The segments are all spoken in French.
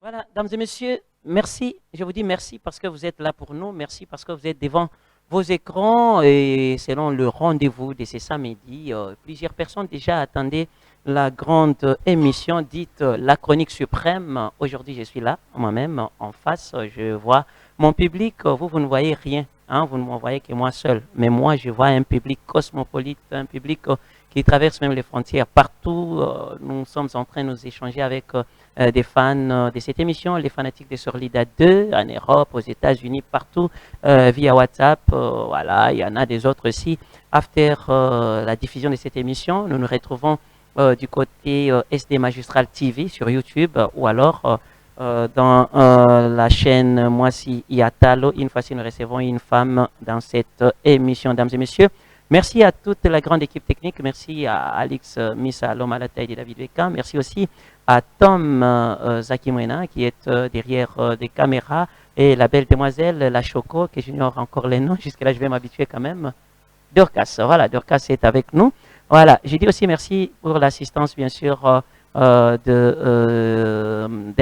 Voilà, dames et messieurs, merci. Je vous dis merci parce que vous êtes là pour nous. Merci parce que vous êtes devant vos écrans et selon le rendez-vous de ce samedi, plusieurs personnes déjà attendaient la grande émission dite La Chronique Suprême. Aujourd'hui, je suis là, moi-même, en face. Je vois mon public. Vous, vous ne voyez rien. Hein, vous ne me voyez que moi seul. Mais moi, je vois un public cosmopolite, un public qui traverse même les frontières. Partout, nous sommes en train de nous échanger avec des fans de cette émission, les fanatiques de Sorlida 2, en Europe, aux États-Unis, partout, via WhatsApp. Voilà, il y en a des autres aussi. After la diffusion de cette émission, nous nous retrouvons du côté SD Magistral TV sur YouTube ou alors dans la chaîne Moisi Iatalo. Une fois-ci, nous recevons une femme dans cette émission, dames et messieurs. Merci à toute la grande équipe technique. Merci à Alex Missa, l'homme à la taille de David Beckham. Merci aussi à Tom Zakimwena qui est derrière des caméras et la belle demoiselle, la Choco, que j'ignore encore les noms. Jusque-là, je vais m'habituer quand même. Dorcas, voilà, Dorcas est avec nous. Voilà, j'ai dit aussi merci pour l'assistance, bien sûr, des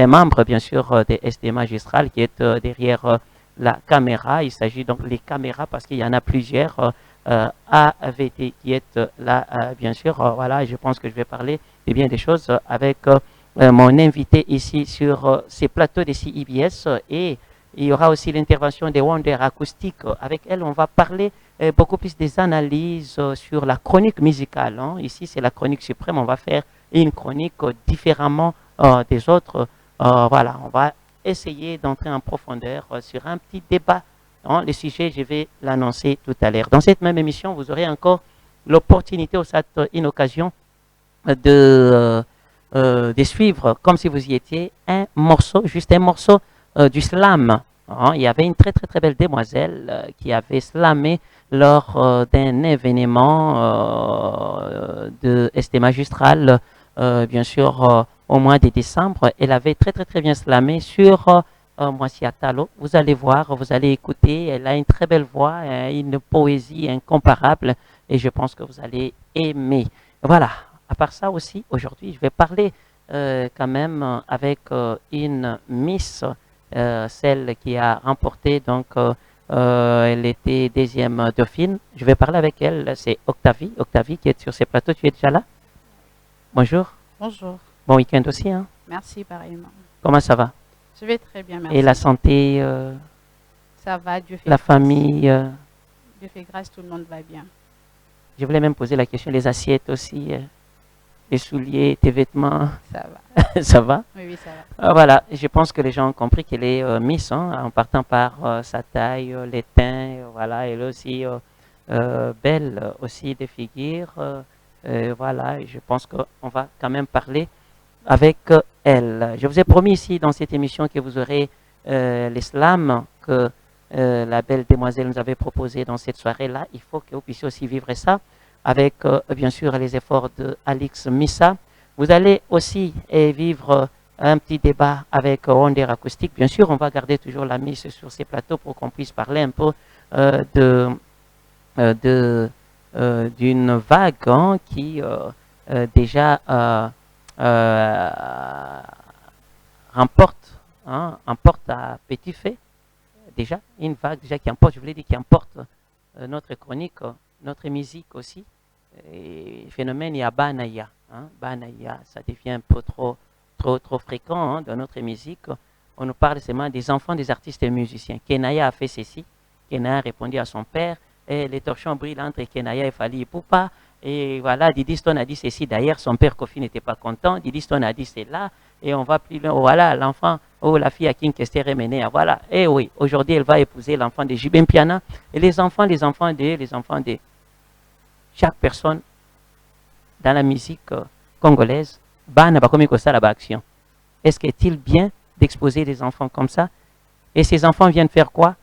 membres, bien sûr, des SD Magistral qui est derrière la caméra. Il s'agit donc des caméras parce qu'il y en a plusieurs. AVT qui est là, bien sûr. Voilà, je pense que je vais parler de bien des choses avec mon invité ici sur ces plateaux de CIBS et il y aura aussi l'intervention des Wonder Acoustiques. Avec elle, on va parler beaucoup plus des analyses sur la chronique musicale. Hein. Ici, c'est la chronique suprême. On va faire une chronique différemment des autres. Voilà, on va essayer d'entrer en profondeur sur un petit débat. Hein. Le sujet, je vais l'annoncer tout à l'heure. Dans cette même émission, vous aurez encore l'opportunité, au SAT, une occasion de suivre, comme si vous y étiez, un morceau, juste un morceau du slam. Hein. Il y avait une très très très belle demoiselle qui avait slamé lors d'un événement de ST Magistral, bien sûr, au mois de décembre. Elle avait très très très bien slamé sur Moissi Atalo. Vous allez voir, vous allez écouter. Elle a une très belle voix, une poésie incomparable et je pense que vous allez aimer. Voilà. À part ça aussi, aujourd'hui, je vais parler quand même avec une Miss, celle qui a remporté, donc elle était deuxième dauphine. Je vais parler avec elle, c'est Octavie. Octavie qui est sur ces plateaux, tu es déjà là? Bonjour. Bonjour. Bon week-end aussi. Hein? Merci pareillement. Comment ça va? Je vais très bien, merci. Et la santé, ça va, Dieu fait la grâce. famille Dieu fait grâce, tout le monde va bien. Je voulais même poser la question, les assiettes aussi, les souliers, tes vêtements, Ça va. ça va? Oui, oui, ça va. Voilà, je pense que les gens ont compris qu'elle est Miss, hein, en partant par sa taille, les teints, voilà, elle est aussi belle, aussi des figures, voilà, et je pense qu'on va quand même parler avec elle. Je vous ai promis ici dans cette émission que vous aurez les slams que la belle demoiselle nous avait proposé dans cette soirée-là. Il faut que vous puissiez aussi vivre ça avec, bien sûr, les efforts de Alex Missa. Vous allez aussi vivre un petit débat avec Wonder Acoustique. Bien sûr, on va garder toujours la mise sur ces plateaux pour qu'on puisse parler un peu de, d'une vague hein, qui déjà remporte à petit fait déjà une vague déjà qui emporte, je voulais dire qui emporte notre chronique, notre musique aussi. Et phénomène, il y a Banaya. Hein, Banaya, ça devient un peu trop fréquent hein, dans notre musique. On nous parle seulement des enfants des artistes et musiciens. Kenaya a fait ceci. Kenaya a répondu à son père. Et les torchons brillent entre Kenaya et Fali Poupa. Et voilà, Didi Stone a dit ceci. D'ailleurs, son père Kofi n'était pas content. Didi Stone a dit c'est là. Et on va plus loin. Oh, voilà, l'enfant, oh, la fille à King Kester est menée. Voilà. Et oui, aujourd'hui, elle va épouser l'enfant de Jibem Piana. Et les enfants de chaque personne dans la musique congolaise, action. Est-ce qu'il est bien d'exposer des enfants comme ça? Et ces enfants viennent faire quoi?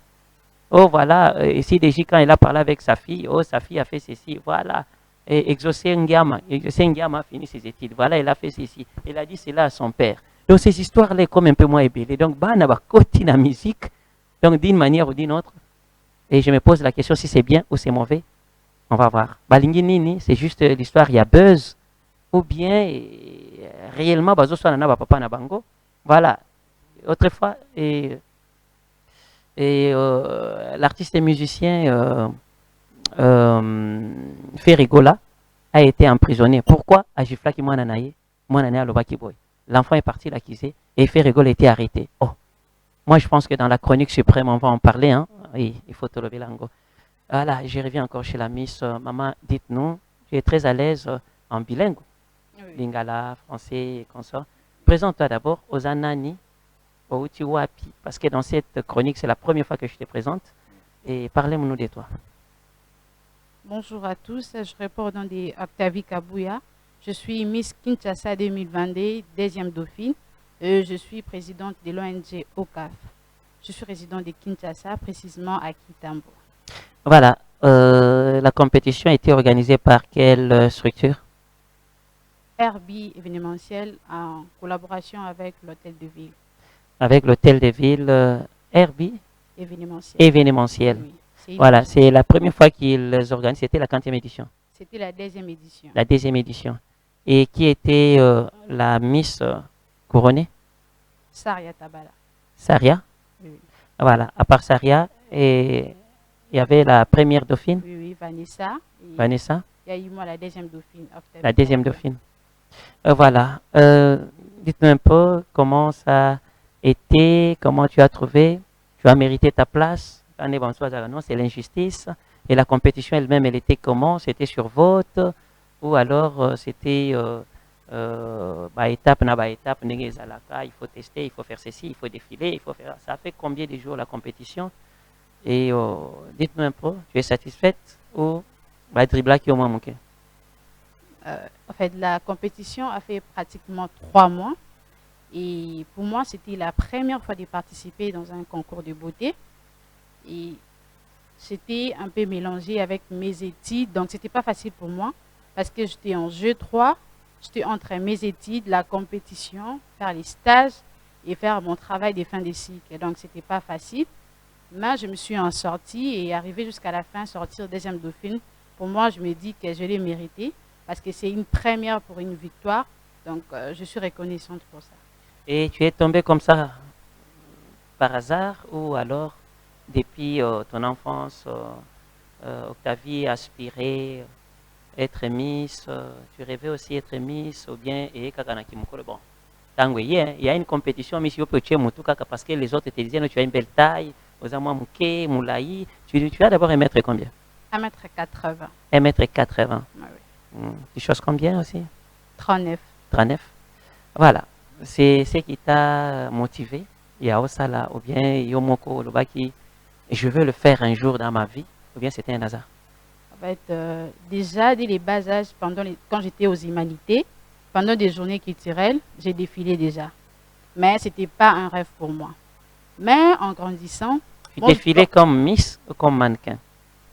Oh voilà, ici déjà quand il a parlé avec sa fille, oh sa fille a fait ceci, voilà. Et exaucé Ngama a fini ses études, voilà, il a fait ceci. Il a dit cela à son père. Donc ces histoires-là sont comme un peu moins ébellées. Donc, on a côté la musique, donc d'une manière ou d'une autre. Et je me pose la question si c'est bien ou c'est mauvais. On va voir. Balingi Nini, c'est juste l'histoire, il y a buzz. Ou bien, réellement, papa na bango. Voilà. autrefois, l'artiste et musicien Ferrigola a été emprisonné. Pourquoi? Ajiflaki Mwananaye, Mwananaye Alobaki Boy. L'enfant est parti l'accuser et Ferrigola a été arrêté. Oh, moi je pense que dans la chronique suprême, on va en parler. Hein? Oui, il faut te lever l'ango. Voilà, je reviens encore chez la Miss. Maman, dites-nous, tu es très à l'aise en bilingue. Oui. Lingala, français et comme ça. Présente-toi d'abord aux Anani, aux Utiwapi, parce que dans cette chronique, c'est la première fois que je te présente. Et parlez-nous de toi. Bonjour à tous, je réponds au nom de Octavie Kabouya. Je suis Miss Kinshasa 2022, deuxième dauphine. Je suis présidente de l'ONG OCAF. Je suis résidente de Kinshasa, précisément à Kitambo. Voilà, la compétition a été organisée par quelle structure? RB événementiel en collaboration avec l'Hôtel de Ville. Avec l'Hôtel de Ville RB Événementiel. événementiel. Oui, Voilà, c'est la première fois qu'ils organisent, c'était la 40e édition. C'était la deuxième édition. La deuxième édition. Et qui était la Miss couronnée? Saria Tabala. Saria. Oui, oui. Voilà, à part Saria, et il y avait la première dauphine, Oui, oui, Vanessa. Et Vanessa, il y a eu moi la deuxième dauphine. Octavie la deuxième Kabouya. dauphine. Voilà, dites-nous un peu comment ça a été, comment tu as trouvé, tu as mérité ta place. Non, c'est l'injustice. Et la compétition elle-même, elle était comment? C'était sur vote ou alors c'était étape na étape, il faut tester, il faut faire ceci, il faut défiler, il faut faire. Ça fait combien de jours la compétition? Et dites-nous un peu, tu es satisfaite ou dribla qui au moins manqué? En fait, la compétition a fait pratiquement 3 mois. Et pour moi, c'était la première fois de participer dans un concours de beauté. Et c'était un peu mélangé avec mes études. Donc, c'était pas facile pour moi parce que j'étais en jeu 3. J'étais entre mes études, la compétition, faire les stages et faire mon travail de fin de cycle. Donc, c'était pas facile. Mais je me suis en sortie et arrivé jusqu'à la fin, sortir deuxième dauphine. Pour moi, je me dis que je l'ai mérité parce que c'est une première pour une victoire. Donc, je suis reconnaissante pour ça. Et tu es tombée comme ça par hasard ou alors depuis ton enfance, Octavie aspirait être Miss, tu rêvais aussi être Miss ou bien et Kakanaki Mukolo. Bon, il y a une compétition Miss Yopoche Mutuka parce que les autres te disaient tu as une belle taille, aux amours Mouké, Moulaï. Tu as d'abord 1 m combien? 1 m 80. 1 m 80. Ah oui. Tu choses combien aussi? 39. 39. Voilà. C'est ce qui t'a motivé. Il y a Osala ou bien Yomoko Lobaki. Je veux le faire un jour dans ma vie. Ou bien c'était un hasard? En fait, déjà, dès les bas âges, quand j'étais aux humanités, pendant des journées culturelles, j'ai défilé déjà. Mais ce n'était pas un rêve pour moi. Mais en grandissant... Tu défilais comme Miss ou comme mannequin?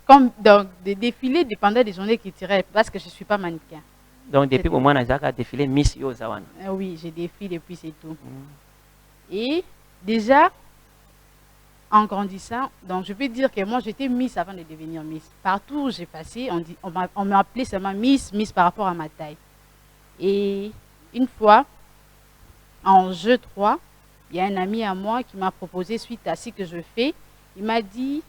Donc, de défiler pendant des journées culturelles, parce que je ne suis pas mannequin. Donc, depuis au moins, Nazaka a défilé Miss Yozawan. Oui, j'ai défilé et puis c'est tout. Et déjà, en grandissant, donc je peux dire que moi, j'étais Miss avant de devenir Miss. Partout où j'ai passé, on m'a appelé seulement Miss par rapport à ma taille. Et une fois, en jeu 3, il y a un ami à moi qui m'a proposé, suite à ce que je fais, il m'a dit,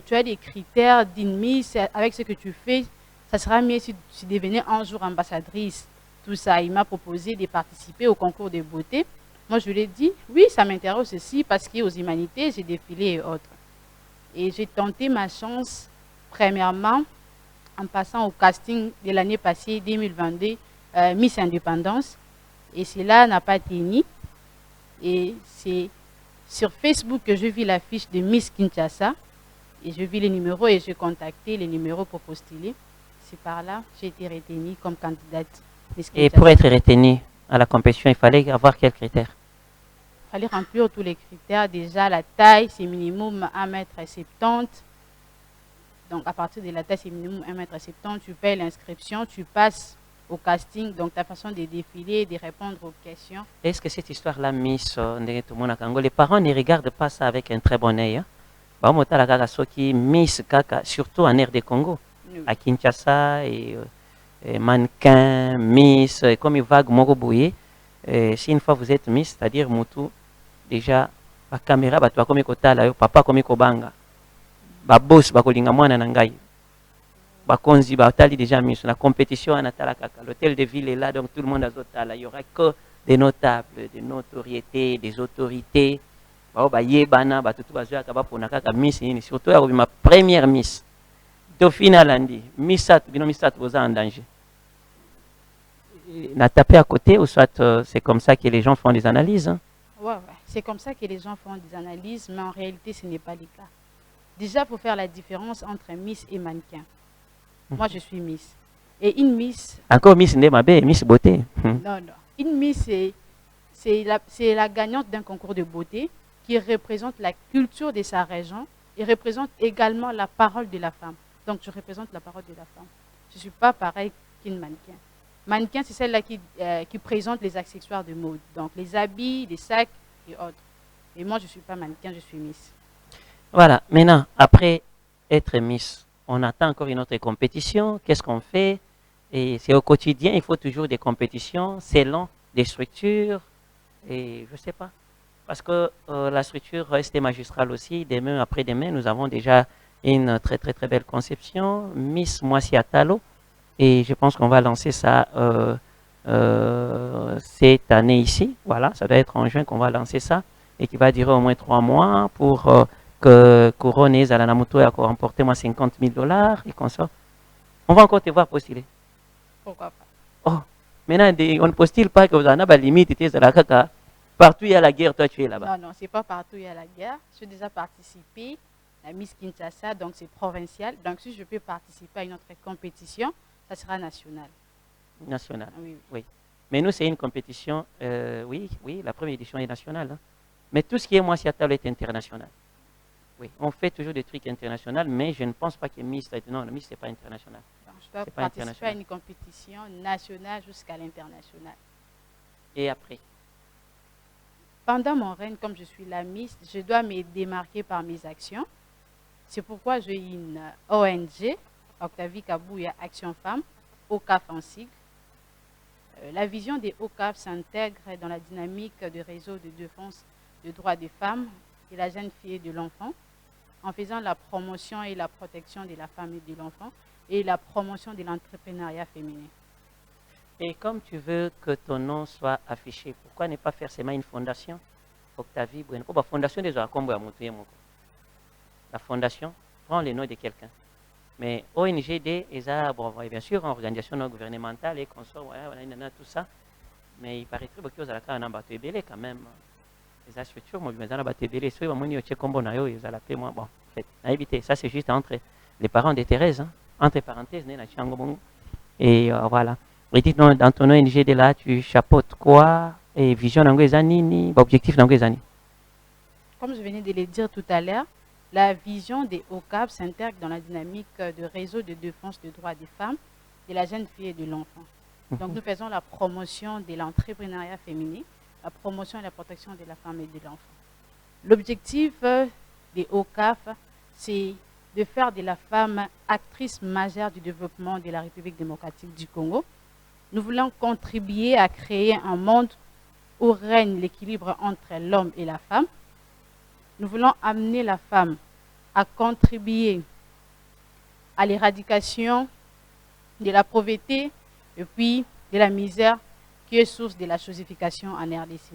tu as des critères d'une Miss, avec ce que tu fais, ça sera mieux si tu devenais un jour ambassadrice. Tout ça, il m'a proposé de participer au concours de beauté. Moi, je lui ai dit, oui, ça m'intéresse aussi parce qu'aux humanités, j'ai défilé et autres. Et j'ai tenté ma chance, premièrement, en passant au casting de l'année passée, 2022, Miss Indépendance. Et cela n'a pas tenu. Et c'est sur Facebook que je vis l'affiche de Miss Kinshasa. Et je vis les numéros et j'ai contacté les numéros pour postuler. C'est par là que j'ai été retenue comme candidate. Et pour être retenue à la compétition, il fallait avoir quels critères? Il fallait remplir tous les critères. Déjà, la taille, c'est minimum 1 m 70. Donc, à partir de la taille, c'est minimum 1 m 70. Tu payes l'inscription, tu passes au casting. Donc, ta façon de défiler, de répondre aux questions. Est-ce que cette histoire-là, Miss les parents ne regardent pas ça avec un très bon œil? Miss Kaka, surtout en air de Congo, Oui. à Kinshasa, et mannequin, Miss, comme il vague Mogobouye. Si une fois vous êtes Miss, c'est-à-dire Moutou, déjà ba caméra bato bakomi kotala yo papa komi kobanga ba boss bakolinga mwana na ngai bakonzi batali déjà miso na compétition wana tala kaka l'hôtel de ville est là donc tout le monde azotala il y aura que des notables des notoriétés des autorités bao bayebana bato tout bazoyaka bapona kaka miss nini surtout ya ma première miss Dauphine alandi misatu bino misatu boza en danger n'a tapé à côté ou soit c'est comme ça que les gens font des analyses hein? Ouais, ouais. C'est comme ça que les gens font des analyses, mais en réalité, ce n'est pas le cas. Déjà, pour faire la différence entre Miss et mannequin. Moi, je suis Miss. Et une Miss... Encore Miss Ndemabe, Miss Beauté. Non, non. Une Miss, c'est la gagnante d'un concours de beauté qui représente la culture de sa région et représente également la parole de la femme. Donc, je représente la parole de la femme. Je ne suis pas pareil qu'une mannequin. Mannequin, c'est celle-là qui présente les accessoires de mode. Donc, les habits, les sacs et autres. Et moi, je ne suis pas mannequin, je suis Miss. Voilà. Maintenant, après être Miss, on attend encore une autre compétition. Qu'est-ce qu'on fait? Et c'est au quotidien, il faut toujours des compétitions selon des structures. Et je ne sais pas. Parce que la structure reste magistrale aussi. Demain, après-demain, nous avons déjà une très, très, très belle conception. Miss Moissi Atalo. Et je pense qu'on va lancer ça cette année ici. Voilà, ça doit être en juin qu'on va lancer ça. Et qui va durer au moins 3 mois pour que Couronne à la Namuto a remporté moi 50 000 $ et qu'on sort. On va encore te voir postuler. Pourquoi pas? Oh, maintenant, on ne postule pas que vous en avez la limite. Partout il y a la guerre, toi tu es là-bas. Non, non, c'est pas partout il y a la guerre. J'ai déjà participé à Miss Kinshasa, donc c'est provincial. Donc si je peux participer à une autre compétition, ça sera national. National. Oui, oui. Mais nous, c'est une compétition, oui, la première édition est nationale. Hein. Mais tout ce qui est Moissi Atalo est international. Oui, on fait toujours des trucs internationaux, mais je ne pense pas que Miss, non, Miss, ce n'est pas international. Donc, je dois participer à une compétition nationale jusqu'à l'international. Et après? Pendant mon règne, comme je suis la Miss, je dois me démarquer par mes actions. C'est pourquoi j'ai une ONG, Octavie Kabouya Action Femmes, OCAF en sigle. La vision des OCAF s'intègre dans la dynamique du réseau de défense des droits des femmes, de la jeune fille et de l'enfant, en faisant la promotion et la protection de la femme et de l'enfant et la promotion de l'entrepreneuriat féminin. Et comme tu veux que ton nom soit affiché, pourquoi ne pas faire seulement une fondation? Octavie Bueno. La fondation des La fondation prend le nom de quelqu'un. Mais ONGD, bon, bien sûr, en organisation non gouvernementale et consort, voilà, tout ça. Mais il paraîtrait que vous avez un bateau belé quand même. Les structures, moi, je bateau belé. Si vous avez un combo, ils ont appelé moi. Bon, en fait, éviter. Ça, c'est juste entre les parents de Thérèse, hein, entre parenthèses, et voilà. Et dites-nous, dans ton ONGD là, tu chapeautes quoi? Et vision dans les années, objectif dans les années. Comme je venais de le dire tout à l'heure, la vision des OCAP s'intègre dans la dynamique de réseau de défense des droits des femmes, de la jeune fille et de l'enfant. Donc nous faisons la promotion de l'entrepreneuriat féminin, la promotion et la protection de la femme et de l'enfant. L'objectif des OCAF, c'est de faire de la femme actrice majeure du développement de la République démocratique du Congo. Nous voulons contribuer à créer un monde où règne l'équilibre entre l'homme et la femme. Nous voulons amener la femme à contribuer à l'éradication de la pauvreté et puis de la misère qui est source de la chosification en RDC.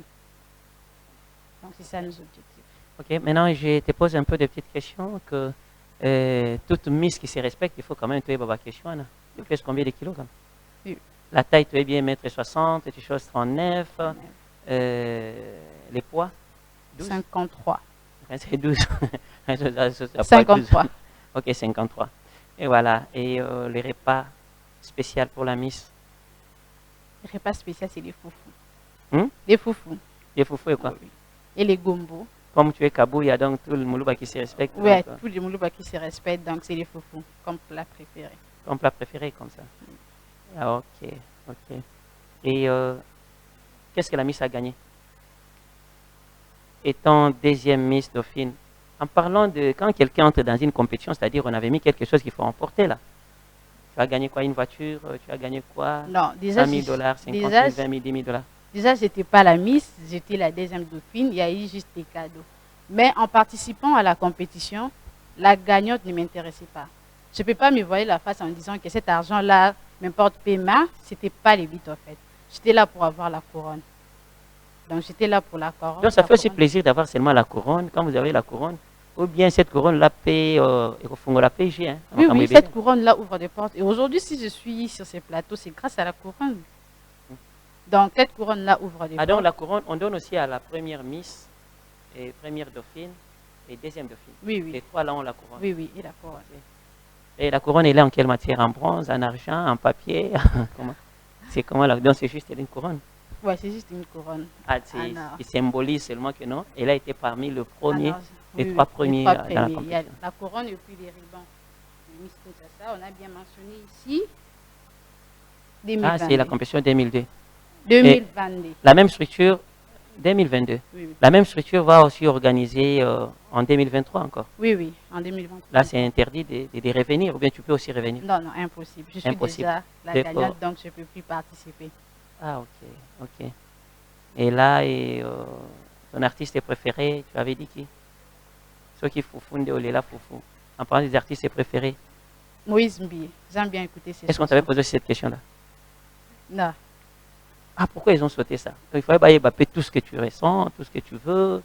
Donc c'est ça nos objectifs. Ok, maintenant je te pose un peu de petites questions que toute Miss qui se respecte, il faut quand même te poser la question. Tu pèses combien de kilos? Oui. La taille, tu es bien 1m60, tu choses 39. Les poids 12. 53. C'est 12. 53. 12. Ok, 53. Et voilà. Et les repas spéciaux pour la Miss? Les repas spéciaux, c'est les foufous. Les foufous. Les foufous et quoi? Oui. Et les gombo. Comme tu es Kabou, il y a donc tout le Moulouba qui se respecte. Oui, tout le Moulouba qui se respecte, donc c'est les foufous, comme plat préféré. Comme plat préféré, comme ça. Ah, ok, ok. Et qu'est-ce que la Miss a gagné? Étant deuxième Miss Dauphine, en parlant de quand quelqu'un entre dans une compétition, c'est-à-dire on avait mis quelque chose qu'il faut emporter là. Tu as gagné quoi? Une voiture? Tu as gagné quoi? Non, déjà. 100 000 $, 50 000, 20 000, 10 000 $. Déjà, j'étais pas la Miss, j'étais la deuxième dauphine. Il y a eu juste des cadeaux. Mais en participant à la compétition, la gagnante ne m'intéressait pas. Je ne peux pas me voiler la face en disant que cet argent-là m'importe paiement. Ce n'était pas le but en fait. J'étais là pour avoir la couronne. Donc j'étais là pour la couronne. Donc ça fait aussi plaisir d'avoir seulement la couronne. Quand vous avez la couronne, ou bien cette couronne-là paye, la PG. Hein, oui, oui, cette couronne-là ouvre des portes. Et aujourd'hui, si je suis sur ces plateaux, c'est grâce à la couronne. Donc cette couronne-là ouvre des portes. Donc la couronne, on donne aussi à la première Miss, et première dauphine, et deuxième dauphine. Oui, oui. Et trois là ont la couronne. Oui, oui, et la couronne. Et la couronne, elle est en quelle matière? En bronze, en argent, en papier? C'est comment là? Donc c'est juste une couronne. Oui, c'est juste une couronne. Ah, il symbolise seulement que non. Elle a été parmi les premiers, les trois premiers. Dans la compétition. Il y a la couronne et puis les rubans. Miss Kinshasa, on a bien mentionné ici. 2022. Ah, c'est la compétition 2002. 2022. La même structure, 2022. Oui, oui. La même structure va aussi organiser en 2023 encore. Oui, oui, en 2023. Là, c'est interdit de revenir, ou bien tu peux aussi revenir? Non, non, impossible. Je suis déjà la gagnante, donc je ne peux plus participer. Ah, ok, ok. Et là, ton artiste préféré, tu avais dit qui? Ceux qui font de Olela Foufou. En parlant des artistes préférés. Moïse Mbi. J'aime bien écouter ces Est-ce qu'on t'avait posé cette question-là? Non. Ah, pourquoi ils ont sauté ça? Il fallait baper tout ce que tu ressens, tout ce que tu veux.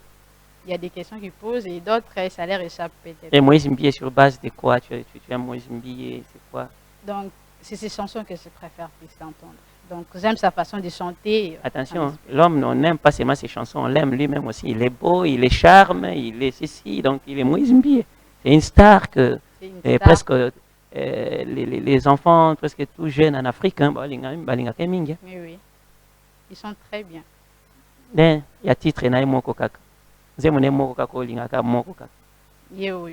Il y a des questions qu'ils posent et d'autres, ça leur échappe peut-être. Et Moïse Mbi est sur base de quoi? Tu aimes Moïse Mbi, c'est quoi? Donc, c'est ces chansons que je préfère plus entendre. Donc, j'aime sa façon de chanter. Attention, l'homme, on n'aime pas seulement ses chansons, on l'aime lui-même aussi. Il est beau, il est charme, il est ceci, donc il est Moïse Mbi. C'est une star que presque les enfants, presque tout jeunes en Afrique, hein, oui, oui. Ils sont très bien. Il y a titre, il y a moko kaka. Moko kaka, olingaka moko kaka. Yeo.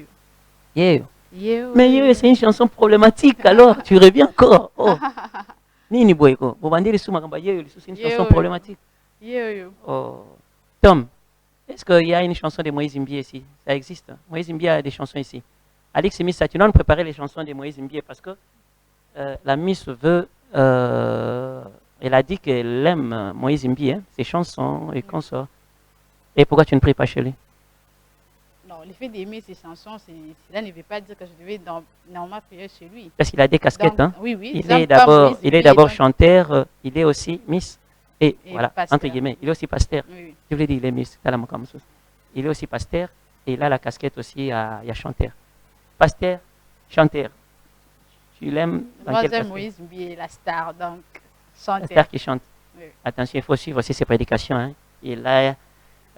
Mais c'est une chanson problématique, alors tu reviens encore. Oh. Nini boyko, bobandiri suma kamba c'est une chanson problématique. Oh. Tom, est-ce qu'il y a une chanson de Moïse Mbi ici? Ça existe. Moïse Mbi a des chansons ici. Alix Miss, tu nous préparer les chansons de Moïse Mbi parce que la Miss veut, elle a dit qu'elle aime Moïse Mbi, hein, ses chansons et consorts. Et pourquoi tu ne pries pas chez lui? Non, le fait d'aimer ses chansons, cela ne veut pas dire que je devais normalement prier chez lui. Parce qu'il a des casquettes. Donc, hein? Oui, oui. Il est d'abord chanteur, il est aussi Miss. Et voilà, pasteur. Entre guillemets, il est aussi pasteur. Oui. Je voulais dire, il est Miss. Il est aussi pasteur et il a la casquette aussi, il y a chanteur. Pasteur, chanteur. Tu l'aimes dans moi, quel j'aime Moïse Mbi, la star, donc chanteur. La star qui chante. Oui. Attention, il faut suivre aussi ses prédications. Hein. Il a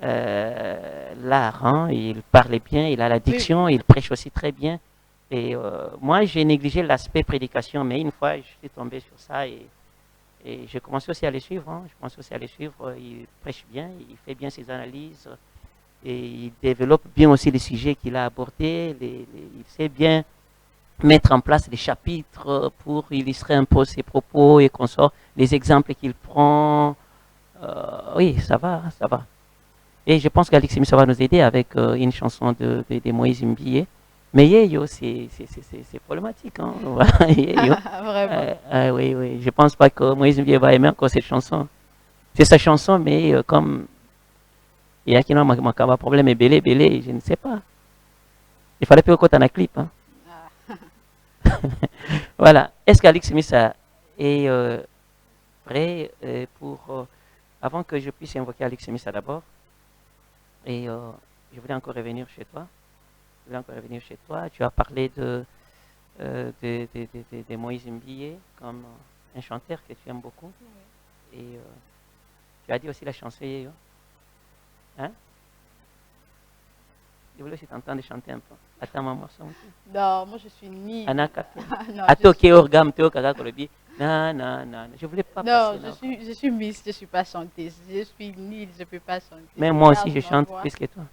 l'art, hein, il parle bien, il a la diction, il prêche aussi très bien. Et moi, j'ai négligé l'aspect prédication, mais une fois, je suis tombé sur ça et j'ai commencé aussi à les suivre. Hein. Il prêche bien, il fait bien ses analyses et il développe bien aussi les sujets qu'il a abordés. Il sait bien mettre en place des chapitres pour illustrer un peu ses propos et qu'on sort les exemples qu'il prend. Oui, ça va. Et je pense qu'Alix Miss va nous aider avec une chanson de Moïse Mbi. Mais Yeyo, c'est problématique. Hein? Vraiment. Oui. Je ne pense pas que Moïse Mbi va aimer encore cette chanson. C'est sa chanson, mais comme il y a qui n'ont un problème et belé, je ne sais pas. Il fallait plus qu'on ait un clip. Hein? Voilà. Est-ce qu'Alix Miss est prêt pour... avant que je puisse invoquer Alix Miss d'abord, et je voulais encore revenir chez toi. Tu as parlé de Moïse Mbi comme un chanteur que tu aimes beaucoup. Oui. Et tu as dit aussi la chanson Yeyo. Hein? Je voulais aussi t'entendre chanter un peu. Attends, maman. Non, moi je suis nulle. Anaka. Atoke orgam teo kaka kolobi. Non. Je voulais pas passer. Non, je suis Miss, je ne suis pas chanteuse. Je suis nulle, je ne peux pas chanter. Mais moi aussi, je chante plus que toi.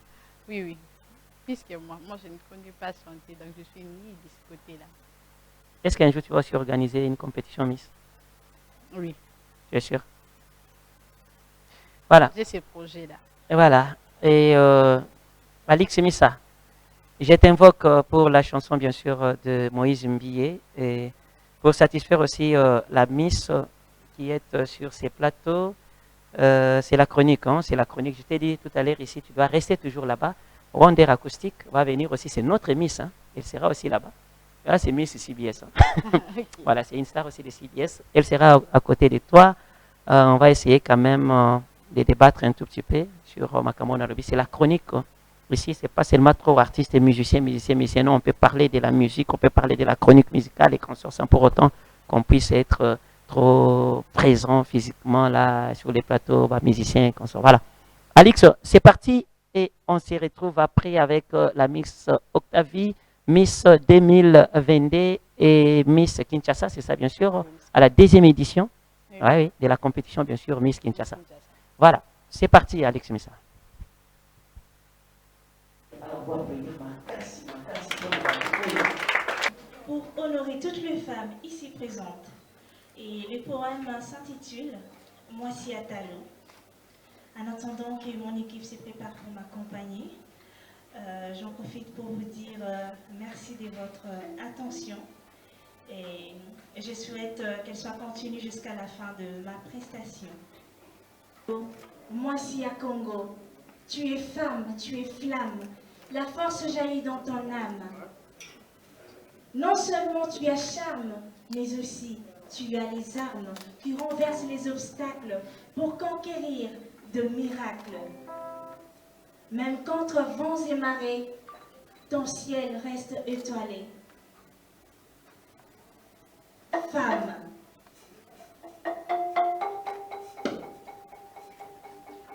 Oui. Plus que moi. Moi, je ne connais pas chanter, donc je suis nulle de ce côté-là. Est-ce qu'un jour tu vas aussi organiser une compétition Miss? Oui. Tu es sûr? Voilà. J'ai ce projet-là. Et voilà. Et Alix Missa, je t'invoque pour la chanson, bien sûr, de Moïse Mbi et pour satisfaire aussi la Miss qui est sur ces plateaux C'est la chronique, hein, c'est la chronique. Je t'ai dit tout à l'heure ici, tu dois rester toujours là-bas. Wonder Acoustique va venir aussi, c'est notre Miss, hein. Elle sera aussi là-bas. Là, c'est Miss CBS. Hein. Ok. Voilà, c'est une star aussi de CBS. Elle sera à côté de toi. On va essayer quand même de débattre un tout petit peu sur Makambo Nairobi. C'est la chronique. Ici, c'est pas seulement trop artistes et musiciens. Non, on peut parler de la musique, on peut parler de la chronique musicale et consorts sans pour autant qu'on puisse être trop présent physiquement là sur les plateaux, bah, musiciens et consorts. Voilà. Alix, c'est parti et on se retrouve après avec la Miss Octavie, Miss 2022 et Miss Kinshasa, c'est ça bien sûr, à la deuxième édition oui, de la compétition bien sûr Miss Kinshasa. Voilà, c'est parti Alex Missa. Pour honorer toutes les femmes ici présentes. Et le poème s'intitule Moi si à Talo. En attendant que mon équipe se prépare pour m'accompagner, j'en profite pour vous dire merci de votre attention et je souhaite qu'elle soit continue jusqu'à la fin de ma prestation. Moi si à Congo, tu es femme, tu es flamme, la force jaillit dans ton âme. Non seulement tu as charme, mais aussi tu as les armes qui renversent les obstacles pour conquérir de miracles. Même contre vents et marées, ton ciel reste étoilé. Femme,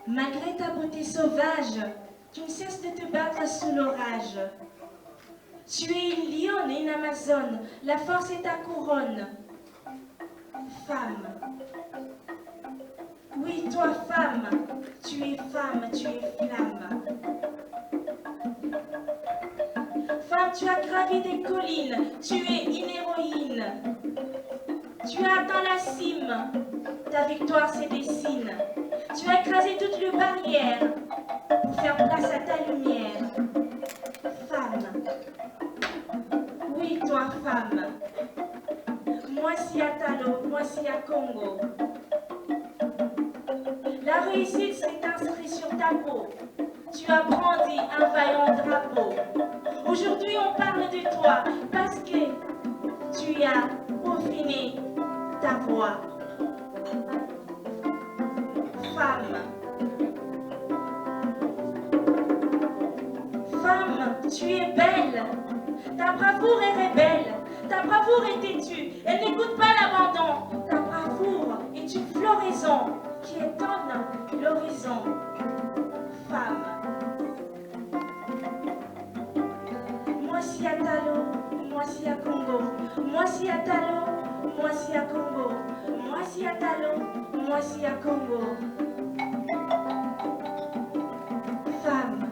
malgré ta beauté sauvage, tu ne cesses de te battre sous l'orage. Tu es une lionne et une amazone, la force est ta couronne. Femme, oui toi femme, tu es femme, tu es flamme. Femme, tu as gravi des collines, tu es une héroïne. Tu as atteint la cime, ta victoire se dessine. Tu as écrasé toutes les barrières pour faire place à ta lumière. Femme, oui toi femme, moi si à Talo, moi si à Congo. La réussite s'est inscrite sur ta peau, tu as brandi un vaillant drapeau. Aujourd'hui on parle de toi parce que tu as peaufiné ta voix. Femme, femme, tu es belle, ta bravoure est rebelle, ta bravoure est têtue, elle n'écoute pas l'abandon. Ta bravoure est une floraison qui étonne l'horizon. Femme, moi si à Talo, moi si à Congo, moi si à Talo, moi si à Congo, moi si à Talo, moi si à Congo. Femme,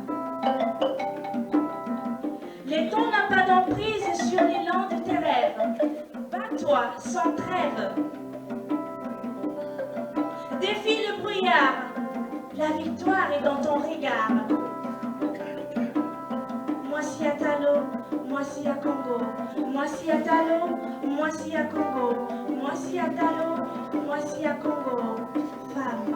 les temps n'a pas d'emprise sur l'élan de tes rêves. Bats-toi sans trêve. Défie le brouillard. La victoire est dans ton regard. Moi si à Talo, moi si à Congo. Moi si à Talo, moi si à Congo. Moi si à Talo, moi si à Congo. Femme.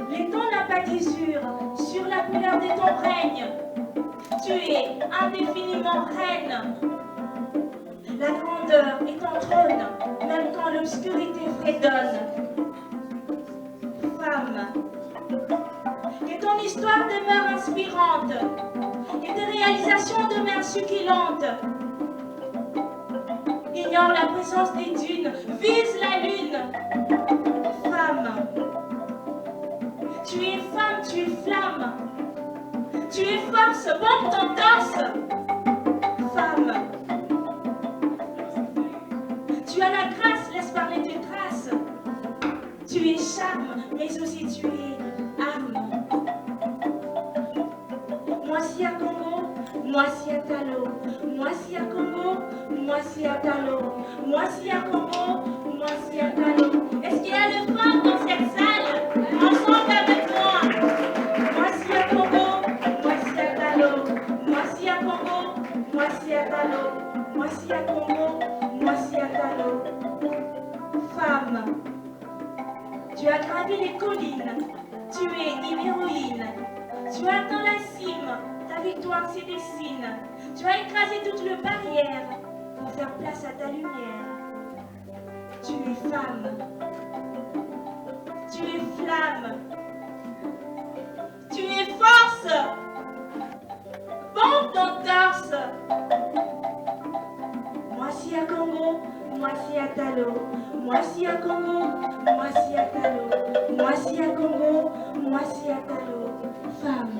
Les temps n'a pas d'usure sur la couleur de ton règne. Tu es indéfiniment reine. La grandeur est ton trône, même quand l'obscurité fredonne. Femme, que ton histoire demeure inspirante, que tes réalisations demeurent succulentes. Ignore la présence des dunes, vise la lune. Femme, tu es femme, tu es flamme. Tu es force, bombe ton torse. Femme, tu as la grâce, laisse parler tes traces. Tu es charme, mais aussi tu es âme. Moi si à Congo, moi si à Talo. Moi si à Congo, moi si à Talo. Moi si à Congo, moi si à Talo. Est-ce qu'il y a des femmes dans cette salle? Ensemble avec moi. Moi si à Congo, moi si à Talo. Moi si à Congo, moi si à Talo. Moi si à Congo, moi si à Talo. Femme, gravi les collines, tu es une héroïne. Tu atteins la cime, ta victoire se dessine. Tu as écrasé toutes les barrières pour faire place à ta lumière. Tu es femme, tu es flamme, tu es force. Bombe ton torse. Moi si à Congo, moi si à Talo, moi si à Congo, moi si à Talo, moi si à Congo, moi si à Talo, femme.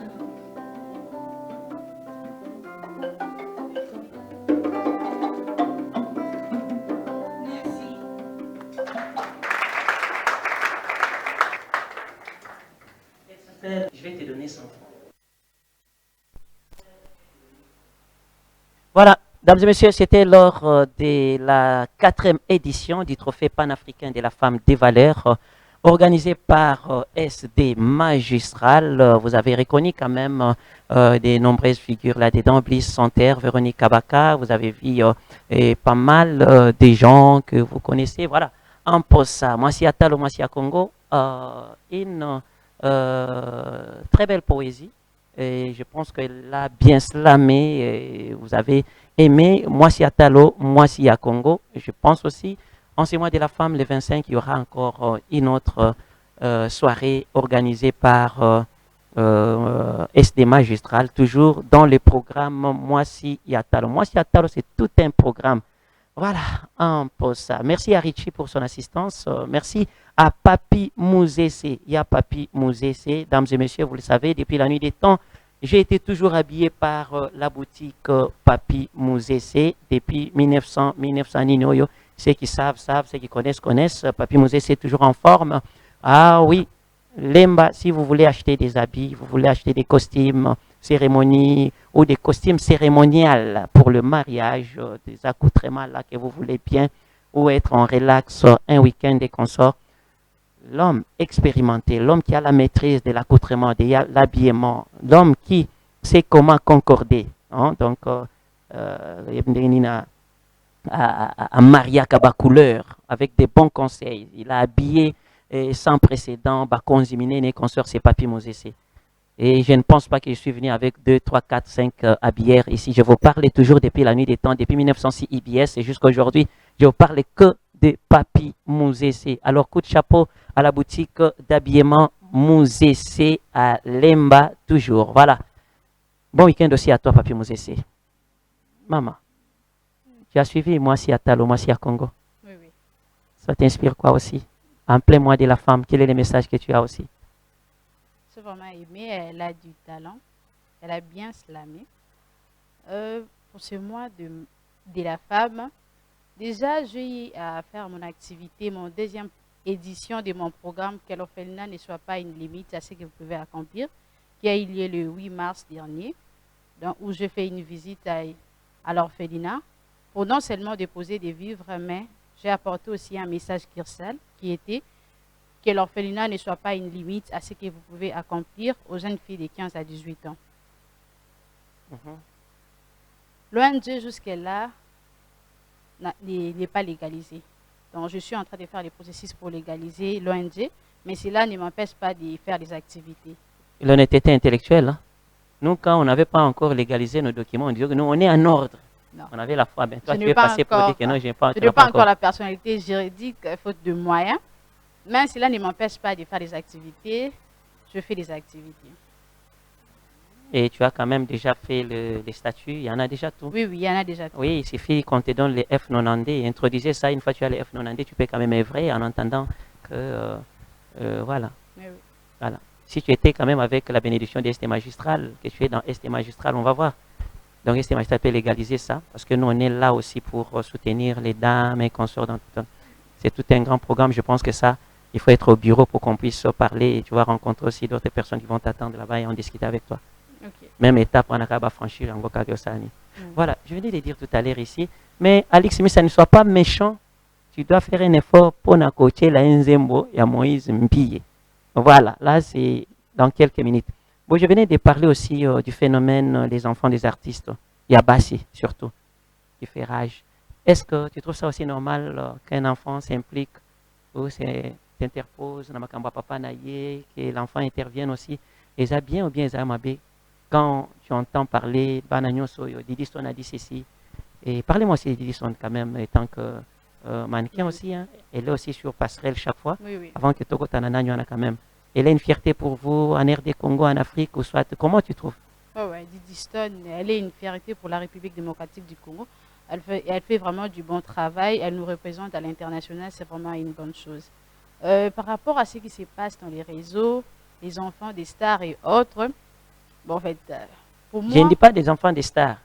Merci. Je vais te donner 100 francs. Voilà, mesdames et messieurs, c'était lors de la 4e édition du Trophée panafricain de la femme des valeurs, organisé par SD Magistral. Vous avez reconnu quand même des nombreuses figures là-dedans, Bliss Santerre, Véronique Kabaka. Vous avez vu et pas mal des gens que vous connaissez. Voilà, un peu ça. Mwasi Atalo, Mwasi Congo, une très belle poésie. Et je pense qu'elle a bien slamé. Et vous avez aimé Mwasi Atalo, Mwasi Congo. Je pense aussi, en ce mois de la femme, le 25, il y aura encore une autre soirée organisée par SD Magistral, toujours dans le programme Mwasi Atalo. Mwasi Atalo, c'est tout un programme. Voilà, un peu ça. Merci à Richie pour son assistance. Merci à Papi Mouzesse. Il y a Papi Mouzesse. Dames et messieurs, vous le savez, depuis la nuit des temps, j'ai été toujours habillé par la boutique Papi Mouzesse depuis 1900 Ninoyo. Ceux qui savent, ceux qui connaissent. Papi Mouzesse est toujours en forme. Ah oui, Lemba, si vous voulez acheter des habits, vous voulez acheter des costumes, cérémonies ou des costumes cérémonials pour le mariage, des accoutrements là que vous voulez bien, ou être en relax un week-end et consorts. L'homme expérimenté, l'homme qui a la maîtrise de l'accoutrement, de l'habillement, l'homme qui sait comment concorder. Hein? Donc, à Maria Kaba couleur, avec des bons conseils. Il a habillé sans précédent, Bakonzimine, et consorts, c'est Papi Mouzesse. Et je ne pense pas que je suis venu avec 2, 3, 4, 5 habillères ici. Je vous parle toujours depuis la nuit des temps, depuis 1906 IBS et jusqu'à aujourd'hui. Je vous parle que de Papi Mouzesse. Alors, coup de chapeau à la boutique d'habillement Mouzesse à Lemba, toujours. Voilà. Bon week-end aussi à toi, Papi Mouzesse. Maman, tu as suivi Mwasi Atalo, Mwasi Congo. Oui, oui. Ça t'inspire quoi aussi? En plein mois de la femme, quel est le message que tu as aussi? J'ai vraiment aimé, elle a du talent, elle a bien slamé. Pour ce mois de la femme, déjà j'ai eu à faire mon activité, mon deuxième édition de mon programme « Que l'orphelinat ne soit pas une limite à ce que vous pouvez accomplir », qui a eu lieu le 8 mars dernier, donc, où je fais une visite à l'orphelinat pour non seulement déposer des vivres, mais j'ai apporté aussi un message Kirsal qui était que l'orphelinat ne soit pas une limite à ce que vous pouvez accomplir aux jeunes filles de 15 à 18 ans. L'ONG jusque-là n'est pas légalisé. Donc je suis en train de faire les processus pour légaliser l'ONG, mais cela ne m'empêche pas de faire des activités. L'honnêteté intellectuelle. Hein? Nous, quand on n'avait pas encore légalisé nos documents, on disait que nous, on est en ordre. Non. On avait la foi. Ben, toi, Je tu es passé pour dire que non, je n'ai pas, encore la personnalité juridique, faute de moyens. Mais cela ne m'empêche pas de faire des activités. Je fais des activités. Et tu as quand même déjà fait les statuts, il y en a déjà tout. Oui, il y en a déjà tout. Oui, il suffit qu'on te donne les F90. Introduisez ça, une fois que tu as les F90, tu peux quand même œuvrer en entendant que, voilà. Oui, oui. Voilà. Si tu étais quand même avec la bénédiction de ST Magistral, que tu es dans ST Magistral, on va voir. Donc ST Magistral peut légaliser ça, parce que nous, on est là aussi pour soutenir les dames et consorts dans tout. C'est tout un grand programme, je pense que ça, il faut être au bureau pour qu'on puisse parler et tu vas rencontrer aussi d'autres personnes qui vont t'attendre là-bas et en discuter avec toi. Okay. Même étape, on a qu'à franchir en Goka Gyosani. Voilà, je venais de dire tout à l'heure ici, mais Alix, mais ça ne soit pas méchant. Tu dois faire un effort pour coacher la Nzembo et à Moïse Mbiye. Voilà, là c'est dans quelques minutes. Bon, je venais de parler aussi du phénomène des enfants des artistes. Yabassi surtout, qui fait rage. Est-ce que tu trouves ça aussi normal qu'un enfant s'implique ou c'est t'interpose, na makambo papa na ye, que l'enfant intervienne aussi. Et ça bien ou bien ça mabé. Quand tu entends parler, Banagnon Soyo, Didison a dit ceci. Et parlez-moi aussi de Didison quand même, étant que mannequin aussi. Hein. Elle est aussi sur passerelle chaque fois. Oui, oui. Avant que Togo Tananagnon quand même. Elle est une fierté pour vous en RD Congo, en Afrique, ou soit. Comment tu trouves? Didi Stone, elle est une fierté pour la République démocratique du Congo. Elle fait vraiment du bon travail. Elle nous représente à l'international. C'est vraiment une bonne chose. Par rapport à ce qui se passe dans les réseaux, les enfants des stars et autres, bon, en fait, pour moi... Je ne dis pas des enfants des stars.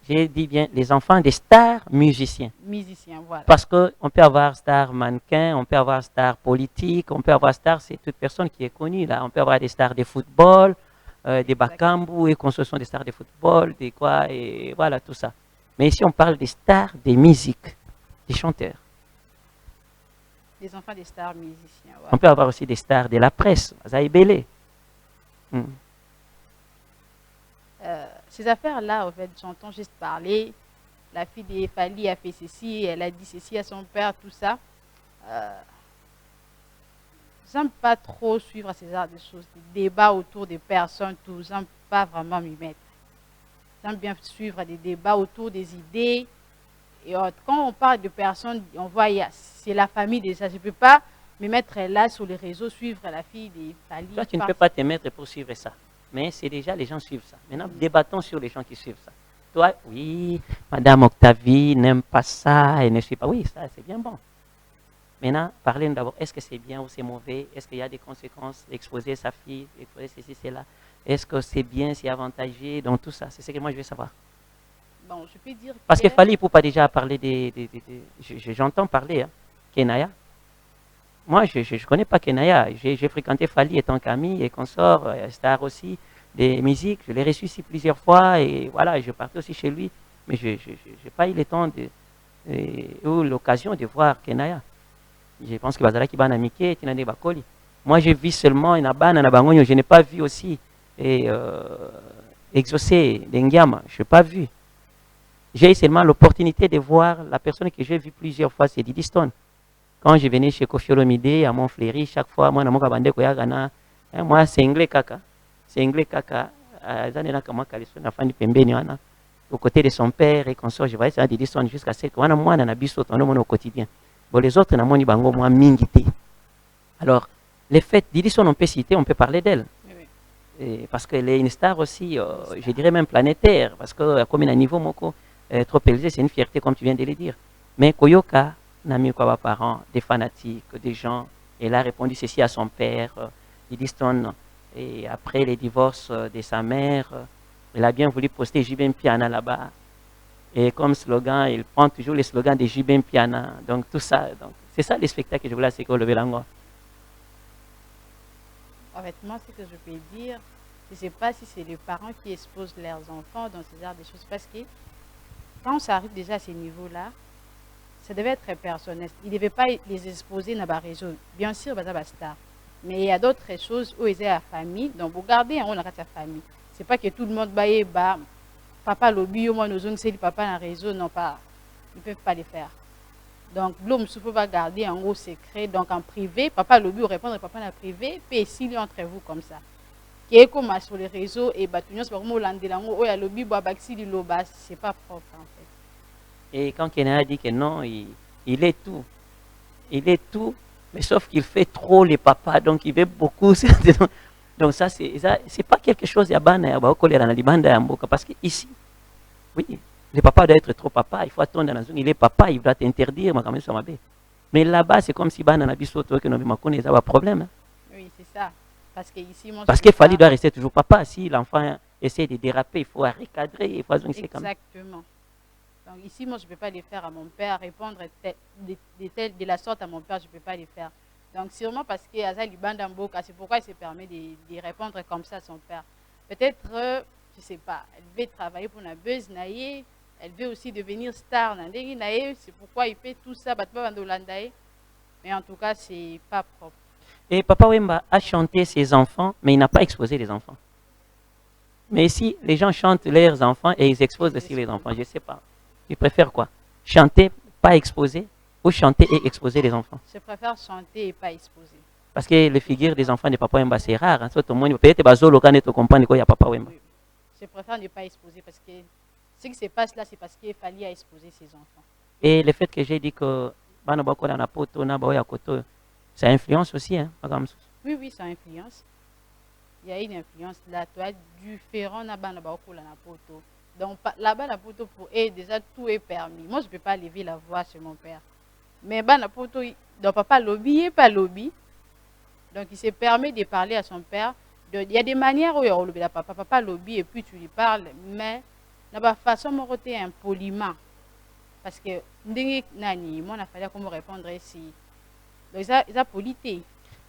J'ai dit bien les enfants des stars musiciens. Musiciens, voilà. Parce qu'on peut avoir star mannequin, on peut avoir star politique, on peut avoir star, c'est toute personne qui est connue là. On peut avoir des stars de football, des Bakambu, et qu'on se sont des stars de football, des quoi, et voilà tout ça. Mais ici, on parle des stars des musiques, des chanteurs. Les enfants des stars musiciens, voilà. On peut avoir aussi des stars de la presse, Zaïbélé. Ces affaires-là, en fait, j'entends juste parler. La fille de Fali a fait ceci, elle a dit ceci à son père, tout ça. J'aime pas trop suivre ces genres de choses, des débats autour des personnes, tout. J'aime pas vraiment m'y mettre. J'aime bien suivre des débats autour des idées. Et quand on parle de personnes, on voit, c'est la famille déjà. Je ne peux pas me mettre là sur les réseaux, suivre la fille de Fali. Toi, tu ne peux pas te mettre pour suivre ça. Mais c'est déjà, les gens suivent ça. Maintenant, débattons sur les gens qui suivent ça. Toi, oui, Madame Octavie n'aime pas ça, elle ne suit pas. Oui, ça, c'est bien bon. Maintenant, parlez d'abord, est-ce que c'est bien ou c'est mauvais? Est-ce qu'il y a des conséquences d'exposer sa fille, d'exposer ceci, cela? Est-ce que c'est bien, c'est avantageux? Donc tout ça, c'est ce que moi je veux savoir. Bon, je peux dire parce qu'il fallait pour pas déjà parler j'entends parler, hein, Kenaya. Moi, je ne connais pas Kenaya. J'ai fréquenté Fali étant qu'ami et consort, star aussi, des musiques. Je l'ai reçu ici plusieurs fois et voilà, je partais aussi chez lui. Mais je n'ai pas eu le temps ou l'occasion de voir Kenaya. Je pense que Bazala qui va n'amiquer, Tinande Bakoli. Moi, j'ai vu seulement Inabana, Nabangonyo. Je n'ai pas vu aussi exaucer Dengiama. Je n'ai pas vu. J'ai eu seulement l'opportunité de voir la personne que j'ai vue plusieurs fois, c'est Didi Stone. Quand je venais chez Kofi Olomide à Montfleury, chaque fois, moi, moi, c'est anglais kaka. C'est anglais kaka. Au côté de son père et consort, je voyais ça Didi Stone jusqu'à ce que moi, on a vu au quotidien. Bon, les autres, moi, mingité. Alors, les faits, Didi Stone, on peut citer, on peut parler d'elle. Oui. Parce qu'elle est une star aussi, je dirais même planétaire, parce que comme un niveau moko, trop élevé, c'est une fierté, comme tu viens de le dire. Mais Koyoka, Nami Kwawa parents, des fanatiques, des gens, elle a répondu ceci à son père, Didi Stone, et après les divorces de sa mère, elle a bien voulu poster Jibem Piana là-bas. Et comme slogan, il prend toujours les slogans de Jibem Piana. Donc tout ça, c'est ça le spectacle que je voulais, c'est que le Belango. En fait, moi, ce que je peux dire, je ne sais pas si c'est les parents qui exposent leurs enfants dans ce genre de choses. Parce que quand ça arrive déjà à ce niveau-là, ça devait être personnel. Ils ne devaient pas les exposer dans la réseau. Bien sûr, c'est star. Mais il y a d'autres choses où ils sont à la famille. Donc, vous gardez en haut la famille. Ce n'est pas que tout le monde baille, papa lobby, moi, nous avons le papa dans la réseau. Non, pas. Ils ne peuvent pas le faire. Donc, l'homme souffre va garder en gros secret. Donc, en privé, papa lobby, répondre papa dans le privé, puis s'il est entre vous comme ça. Qui est comme sur les réseaux, et batunions, c'est pas comme au landelango, ou à lobby, c'est pas propre en fait. Et quand Kenaya dit que non, il est tout. Il est tout, mais sauf qu'il fait trop les papas, donc il veut beaucoup. Donc ça, c'est pas quelque chose à Bana, parce que ici, oui, le papa doit être trop papa, il faut attendre dans la zone, il est papa, il doit t'interdire, mais là-bas, c'est comme si Bana n'a pas de problème. Oui, c'est ça. Parce que Fali doit rester toujours papa. Si l'enfant essaie de déraper, il faut recadrer, il faut exactement. Donc ici, moi, je ne peux pas les faire à mon père, répondre de la sorte à mon père, je ne peux pas les faire. Donc sûrement parce que Azali Bandamboka, c'est pourquoi il se permet de répondre comme ça à son père. Peut-être, je ne sais pas, elle veut travailler pour la buzz naïe, elle veut aussi devenir star naïe, c'est pourquoi il fait tout ça, mais en tout cas, c'est pas propre. Et Papa Wemba a chanté ses enfants, mais il n'a pas exposé les enfants. Mais si les gens chantent leurs enfants et ils exposent aussi les enfants, je ne sais pas. Ils préfèrent quoi? Chanter, pas exposer? ou chanter et exposer les enfants? Je préfère chanter et pas exposer. Parce que les figures des enfants de Papa Wemba, c'est rare. Hein. Peut-être que tu comprends qu'il y a Papa Wemba. Oui. Je préfère ne pas exposer parce que ce qui se passe là, c'est parce qu'il fallait exposer ses enfants. Et le fait que j'ai dit que ça influence aussi. Hein? Oui, oui, ça influence. Il y a une influence là. Tu as différent là-bas, poto. Donc là-bas, la poto pour eux, déjà tout est permis. Moi, je ne peux pas lever la voix chez mon père. Mais là, poto, donc papa lobby et pas lobby. Donc il se permet de parler à son père. Il y a des manières où il y a lobby papa lobby et puis tu lui parles, mais la façon de côté impoliment. Parce que nani, moi, il fallait comment répondre ici. Donc ça polité.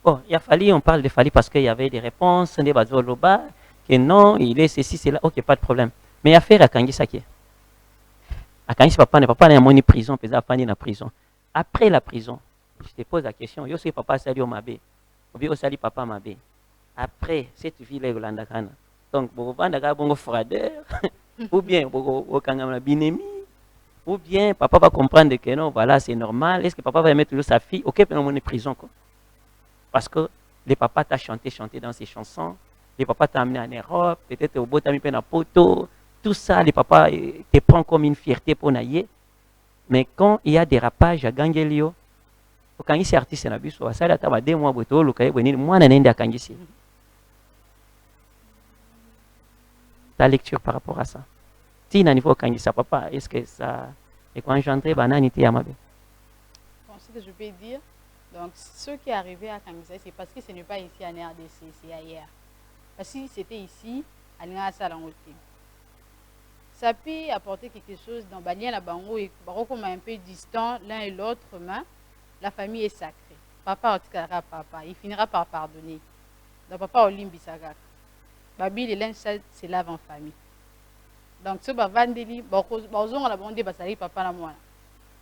Bon, il a fallu, on parle de Fali parce qu'il y avait des réponses, des bazoloba, que non, il est ceci, c'est là, ok, pas de problème. Mais affaire à Kangi Saki. À Kangi, papa n'est pas en prison, puis il est en prison. Après la prison, je te pose la question, yo sais papa sali au mabé, ou bien sali papa mabé. Après cette ville là Yolanda Kana. Donc bon vandaka bongo fradeur, ou bien bongo kangama binemi, ou bien papa va comprendre que non, voilà, c'est normal. Est-ce que papa va mettre toujours sa fille, ok, puis on est en prison quoi. Parce que le papa t'a chanté dans ses chansons, le papa t'a amené en Europe, peut-être au bout t'as mis un poteau, tout ça, le papa te prend comme une fierté pour naïe. Mais quand il y a des rapages à Gangelio, quand il est artiste, il y a 2 mois, ta lecture par rapport à ça. Si il y a un niveau quand il papa, est-ce que ça est engendré banalité à ma vie? Ce que je peux dire, donc ce qui est arrivé à Kangisa, c'est parce que ce n'est pas ici en RDC, c'est ailleurs. Parce que si c'était ici, à l'Ingasalangote. Ça peut apporter quelque chose dans Balien la Bango et comme un peu distant l'un et l'autre, mais la famille est sacrée. Papa otikara papa, il finira par pardonner. Donc papa olimbi sagak. Babi les linges se lave en famille. Donc ce bavandeli, bazonga la bonde basali papa la moi.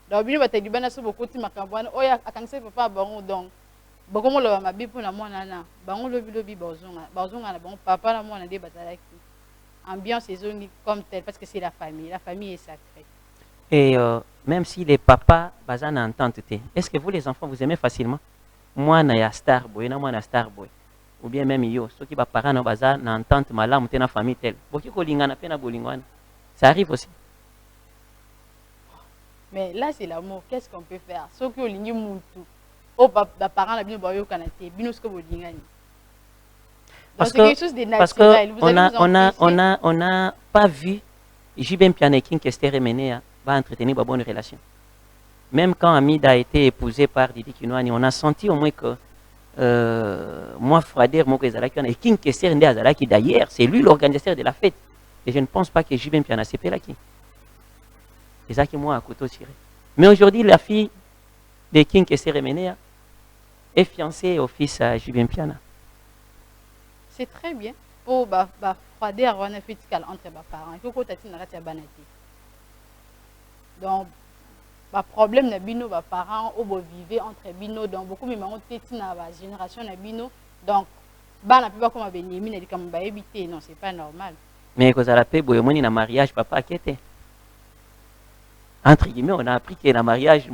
Donc bino bateli bana so bokoti makambwana oya akangise papa bango donc bokomo lo mabi pour la moi nana. Bango lobi bazonga la bon papa la moi na de basalaki. Ambiance et zone comme telle parce que c'est la famille est sacrée. Et même si les papas bazan entente, est-ce que vous les enfants vous aimez facilement? Moi na star boy, moi na star boy. Ou bien même yo, ceux qui ba parents na bazan entente malamu te na famille telle. Boki ko lingana pe na bolingwana. Ça arrive aussi. Mais là c'est l'amour, qu'est-ce qu'on peut faire? Ceux qui ont ligné muntu. Oh ba parents la bien ba yo kanate, bino ce que vous lingani. Parce qu'on n'a pas vu Jibem Pianekin qui s'était remené va entretenir une bonne relation. Même quand Amida a été épousée par Didi Kinouani, on a senti au moins que moi, Frader, moi, et King Kesser Ndazalaki, d'ailleurs, c'est lui l'organisateur de la fête. Et je ne pense pas que Jibem Piana s'est fait là qui. C'est ça qui moi à couteau tiré. Mais aujourd'hui, la fille de King Kesser Remenea est fiancée au fils à Jibem Piana. C'est très bien pour froider avoir un fétical entre les parents. Il faut que tu aies un banati. Donc, le problème de bino, les parents ou vivre entre bino, donc beaucoup de gens ont la génération de bino. Donc, ban n'a pas comme Benjamin et comme éviter, non, c'est pas normal. Mais quand ça la paix, boy, mon mariage, papa qui était. Entre guillemets, on a appris que le mariage,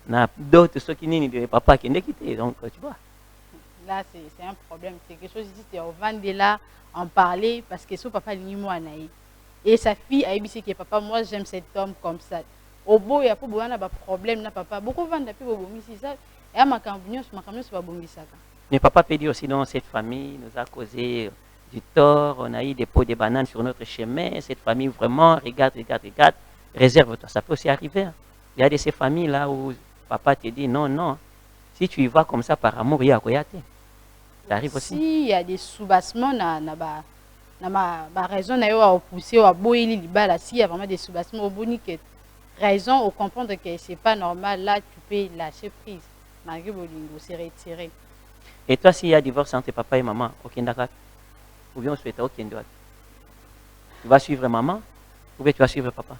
na d'autres ceux qui n'y de papa qui n'est quitté, donc tu vois. Là, c'est un problème. C'est quelque chose ici, on va de là en parler parce que son papa est moi et sa fille a dit que papa, moi j'aime cet homme comme ça. Au beau, il y a pas de problème, na papa. Beaucoup vendent depuis au c'est ça. Et à ma campagne, c'est pas bon ça. Mais papa peut dire aussi, non, cette famille nous a causé du tort, on a eu des pots de bananes sur notre chemin. Cette famille, vraiment, regarde, réserve-toi. Ça peut aussi arriver. Hein. Il y a de ces familles là où papa te dit non, non. Si tu y vas comme ça par amour, il y a quoi. Ça arrive aussi. Si il y a des soubassements, ma raison à pousser à boyer les s'il y a vraiment des soubassements au bout raison au comprendre que c'est pas normal, là tu peux lâcher prise. Malgré Bolingo, c'est retiré. Et toi, s'il y a divorce entre papa et maman, aucun d'accord. Ou bien on souhaite aucun droit. Tu vas suivre maman ou bien tu vas suivre papa?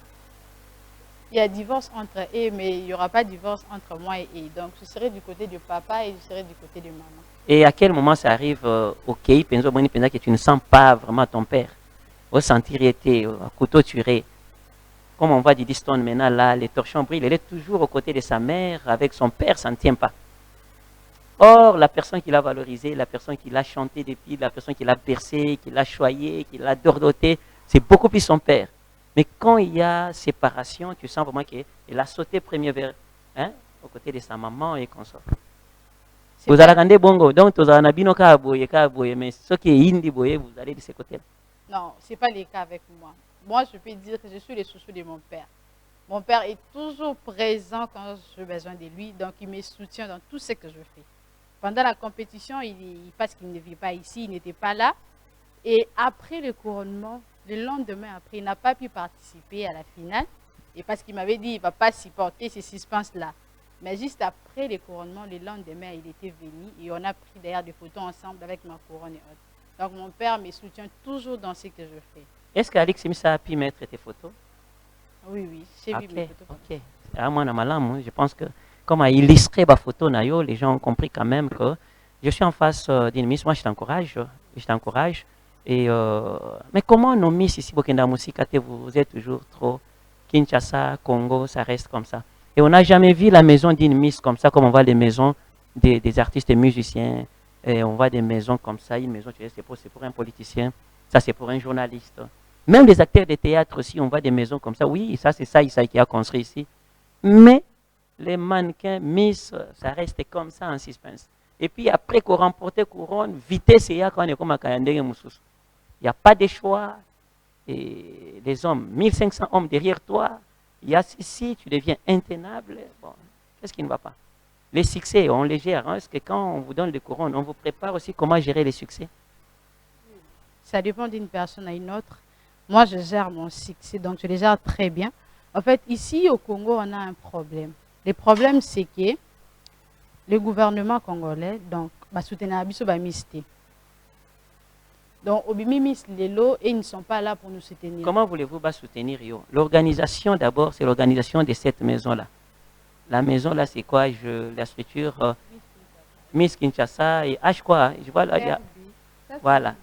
Il y a divorce entre eux, mais il n'y aura pas de divorce entre moi et eux. Donc, je serai du côté de papa et je serai du côté de maman. Et à quel moment ça arrive au Kei, que tu ne sens pas vraiment ton père? Au sentir été, au couteau turé. comme on voit Didi Stone maintenant là, les torchons brillent, elle est toujours aux côtés de sa mère, avec son père, ça ne tient pas. Or, la personne qui l'a valorisé, la personne qui l'a chanté depuis, la personne qui l'a bercé, qui l'a choyé, qui l'a dordoté, c'est beaucoup plus son père. Mais quand il y a séparation, tu sens vraiment qu'elle a sauté premier vers, hein, aux côtés de sa maman et consort. Vous allez regarder bongo, donc vous allez bino kaboye, mais ce qui est hindi boye, vous allez de ce côté-là. Non, ce n'est pas le cas avec moi. Moi, je peux dire que je suis le chouchou de mon père. Mon père est toujours présent quand j'ai besoin de lui, donc il me soutient dans tout ce que je fais. Pendant la compétition, parce qu'il ne vit pas ici, il n'était pas là. Et après le couronnement, le lendemain après, il n'a pas pu participer à la finale. Et parce qu'il m'avait dit qu'il ne va pas supporter ces suspens-là. Mais juste après le couronnement, le lendemain, il était venu et on a pris d'ailleurs des photos ensemble avec ma couronne et autres. Donc mon père me soutient toujours dans ce que je fais. Est-ce qu'Alex Simissa a pu mettre tes photos? Oui, oui, j'ai vu mes photos. Ok. À moi, je pense que comme à illustrer ma photo, les gens ont compris quand même que je suis en face d'une miss. Moi, je t'encourage. Et, mais comment nos miss ici, Burkina Moussika, vous êtes toujours trop Kinshasa, Congo, ça reste comme ça. Et on n'a jamais vu la maison d'une miss comme ça, comme on voit les maisons des artistes et musiciens. Et on voit des maisons comme ça. Une maison, c'est pour un politicien. Ça, c'est pour un journaliste. Même les acteurs de théâtre aussi, on voit des maisons comme ça. Oui, ça, c'est ça qui a construit ici. Mais les mannequins, miss, ça reste comme ça en suspense. Et puis après qu'on remporte couronne, vitesse, il y a quand on est comme à Kayandere Moussous. Il n'y a pas de choix. Et les hommes, 1500 hommes derrière toi, il y a ici, tu deviens intenable. Bon, qu'est-ce qui ne va pas? Les succès, on les gère. Est-ce que quand on vous donne les couronnes, on vous prépare aussi comment gérer les succès? Ça dépend d'une personne à une autre. Moi, je gère mon succès, donc je les gère très bien. En fait, ici au Congo, on a un problème. Le problème, c'est que le gouvernement congolais, donc, va soutenir Abisso Bamisté. Donc, Obimimis Lelo, et ils ne sont pas là pour nous soutenir. Comment voulez-vous soutenir Rio? L'organisation, d'abord, c'est l'organisation de cette maison-là. La maison-là, c'est quoi? La structure Miss Kinshasa et H quoi? Je vois là, il y a, voilà.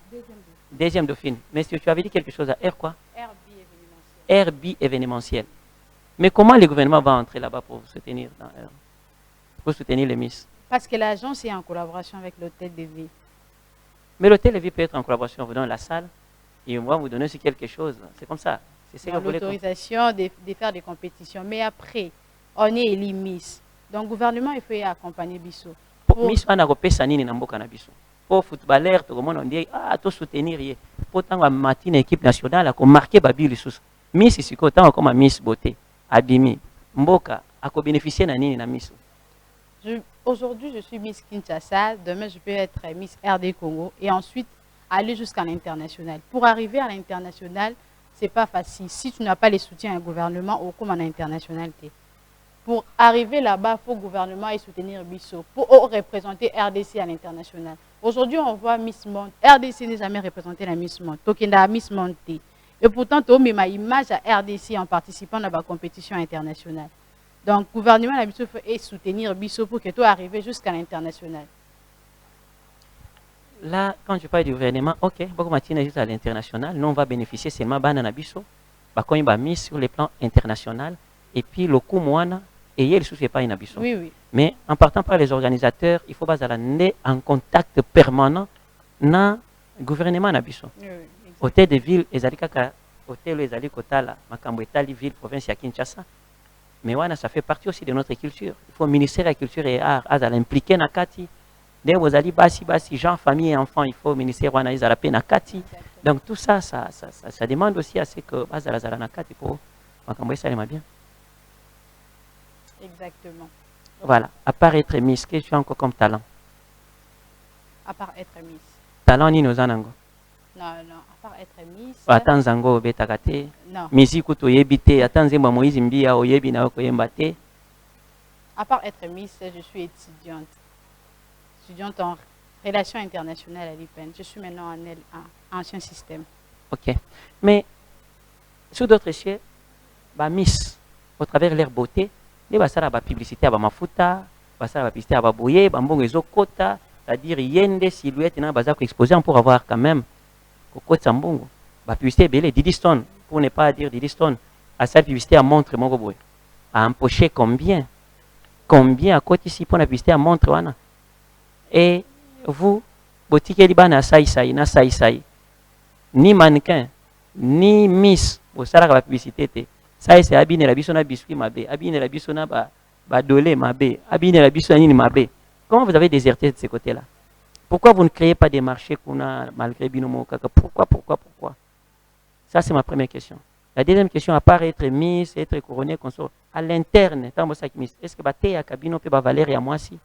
Deuxième dauphine. Mais si tu avais dit quelque chose à R quoi? RB événementiel. Mais comment le gouvernement va entrer là-bas pour soutenir les Miss? Parce que l'agence est en collaboration avec l'hôtel de ville. Mais l'hôtel de ville peut être en collaboration. On vous donne la salle et on va vous donner aussi quelque chose. C'est comme ça. C'est l'autorisation de faire des compétitions. Mais après, on est élu Miss. Donc, le gouvernement, il faut accompagner Bissot. Miss, on a repéré Sanini Namboka na Bissot. Pour footballeur, tout le monde on dit tout soutenir. Pour tant que équipe nationale, a marqué Babi Lissous. Miss, c'est autant comme Miss Beauté, Abimi, Mboka, a bénéficié de Nini na Miss. Aujourd'hui, je suis Miss Kinshasa. Demain, je peux être Miss RD Congo. Et ensuite, aller jusqu'à l'international. Pour arriver à l'international, ce n'est pas facile. Si tu n'as pas les soutiens du gouvernement ou comme en international, pour arriver là-bas, il faut que le gouvernement ait soutenir Bissot pour représenter RDC à l'international. Aujourd'hui, on voit Miss Monde. RDC n'est jamais représenté la Miss Monde. Tokenda Miss Monde. Et pourtant, tu as mis ma image à RDC en participant à la compétition internationale. Donc, le gouvernement a besoin de soutenir Bissot pour que tu arrives jusqu'à l'international. Là, quand je parle du gouvernement, ok, beaucoup de juste à l'international, nous on va bénéficier seulement de Bissot, quand il va mis sur le plan international, et puis le coup moine, et il ne se fait pas une Bissot. Oui, oui. Mais en partant par les organisateurs, il faut aller en contact permanent dans le gouvernement de Bissot. Oui, oui. Hôtel de ville, hôtel Ezali Kotala, Makambo Etali, ville, province à Kinshasa. Mais voilà, ça fait partie aussi de notre culture. Il faut ministère de la culture et art, à l'impliquer dans Kati. Dès vous allez basi, gens, famille et enfants, il faut ministère de la paix dans Kati. Donc tout ça, ça demande aussi à ce que Azala Nakati pour Makambo ça bien. Exactement. Voilà, à part être Miss, qu'est-ce que tu as encore comme talent? À part être Miss. Talent ni nos anango. Non, à part être Miss. Attends zango betakate. Non. Musique ou toyebite, attends zemba Moïse Mbia oyebi na okoyembate. À part être Miss, je suis étudiante. Étudiante en relations internationales à l'IPN. Je suis maintenant en L1, ancien système. Ok. Mais, sur d'autres chiens, Miss, au travers leur beauté, il y a la publicité à Mafuta, la publicité à Boye, Bambongezo Kota, c'est-à-dire Yende, silhouette, exposé pour avoir quand même Koko Tsambongo. La publicité est belle, Didi Stone, pour ne pas dire Didi Stone. À sa publicité, à montre, mon boy. À empocher combien? Combien à côté ici pour la publicité à montre, wana? Et vous, boutique libana saï na saï, ni mannequin, ni miss, au salaire la publicité, ça c'est abine la bisona biscuit mabe, abine la bisona ba dolé mabe, abine la bisona ni mabe. Comment vous avez déserté de ce côté-là? Pourquoi vous ne créez pas des marchés qu'on a malgré Binomo Kaka? Pourquoi? Ça, c'est ma première question. La deuxième question, à part être Miss, être couronné, consort, à l'interne, est-ce que Baté à Kabino peut valer à moi si?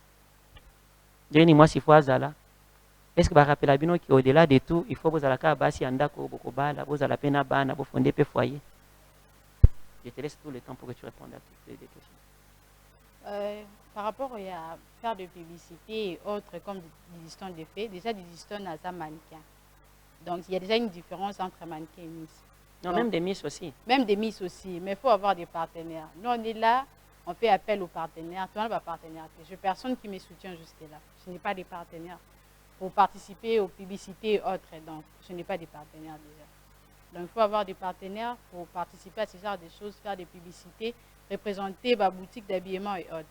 J'ai moi si fois là. Est-ce que vous rappelez Bino qu'au-delà de tout, il faut que vous allez à Bassi Andako, Bokobala, vous allez à peine à Bana, vous fondez peu foyer? Je te laisse tout le temps pour que tu répondes à toutes les questions. Par rapport à faire de publicité et autres comme des histoires de faits, déjà des histoires à ça mannequin. Donc il y a déjà une différence entre mannequin et Miss. Non, donc, même des Miss aussi. Même des Miss aussi, mais il faut avoir des partenaires. Nous on est là, on fait appel aux partenaires. Toi on n'a pas partenaire. Je n'ai personne qui me soutient jusque-là. Je n'ai pas de partenaires pour participer aux publicités et autres. Donc je n'ai pas de partenaires déjà. Donc il faut avoir des partenaires pour participer à ce genre de choses, faire des publicités, représenter ma boutique d'habillement et autres.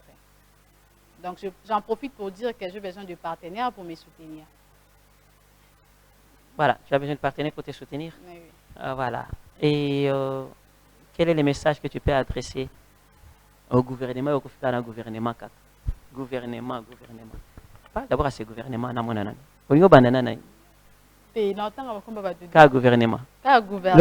Donc j'en profite pour dire que j'ai besoin de partenaires pour me soutenir. Voilà, tu as besoin de partenaires pour te soutenir? Oui. Voilà. Et quel est le message que tu peux adresser au gouvernement et au gouvernement? Gouvernement. Pas d'abord à ce gouvernement. Gouvernement. Nous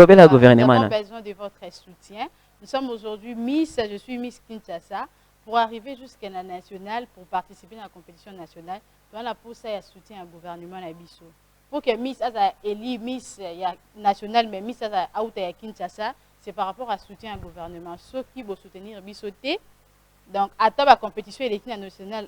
avons besoin de votre soutien. Nous sommes aujourd'hui je suis Miss Kinshasa. Pour arriver jusqu'à la nationale, pour participer à la compétition nationale, nous avons poussé à soutenir le gouvernement à Bissau. Pour que Miss Asa élit Miss nationale, mais Miss Asa out à Kinshasa, c'est par rapport à soutien au gouvernement. Ceux qui vont soutenir Bissau, donc à la compétition élective nationale,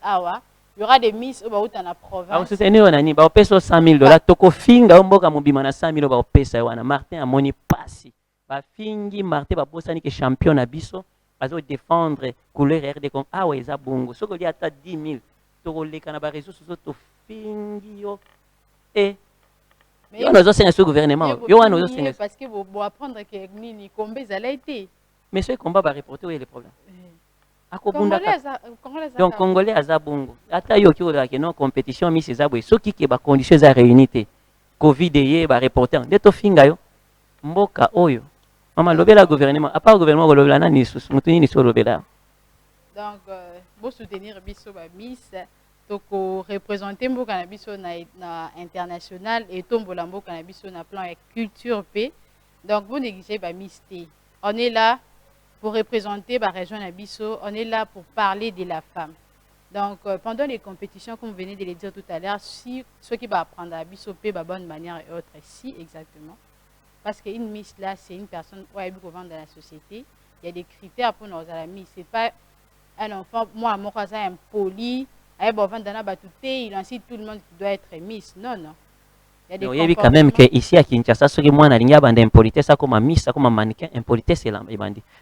il y aura des Miss au dans la province. Vous soutenez on a ni ba peso $100,000. Toko finga mboka mobima na $100,000 ba pesa wana. Martin amoni pasi. Ba fingi Martin ba posani que champion na Bissau. Bazo défendre couleur RD comme ah ouais ça bongo. Soko li ata 10,000. Toko leka na ba réseaux sociaux to fingi yo. Et mais on a aussi un gouvernement. Yo on a aussi parce que vous apprendre que ni combien ça a été. Mais ce combat va reporter où est le problème? Donc Congolais aza bongo. Ata yo ki ola ke non compétition mi ces abwe. Soki ke ba conditions za réunité. Covid ye ba reporter. Ndeto finga yo. Mboka oyo. Maman lobela gouvernement. À part gouvernement lobela na ni mutuni ni so lobela. Donc pour soutenir biso ba Miss toko représenter mboka na biso na international et tombola mboka na biso na plan culture paix. Donc vous négligez ba Miss T. On est là pour représenter la région Nabiso, on est là pour parler de la femme. Donc, pendant les compétitions, comme vous venez de le dire tout à l'heure, si ceux qui vont apprendre à Nabiso de bonne manière et autres, si exactement. Parce qu'une Miss là, c'est une personne qui est beaucoup dans la société. Il y a des critères pour nos amis. Ce n'est pas un enfant, moi, mon cousin, impoli, il incite tout le monde qui doit être Miss. Non, non. Il y a quand même qu'ici à Kinshasa, ceux qui moi n'ont pas d'impolitesse, ça comme un miss, ça comme un mannequin, impolitesse c'est là,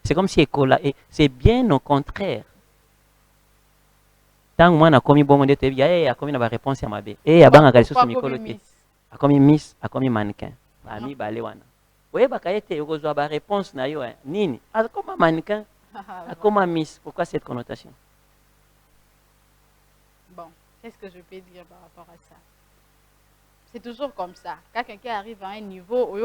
c'est comme si école et c'est bien au contraire. Tant que moi n'a commis bon de te dire, a commis la réponse à ma bé, et à bang à galiso sur micro a commis miss, a commis mannequin, ami balewana. Oui, bah quand tu as la réponse na yo, nini, a comme un mannequin, a comme un miss. Pourquoi cette connotation? Bon, qu'est-ce que je peux dire par rapport à ça? C'est toujours comme ça. Quand quelqu'un arrive à un niveau,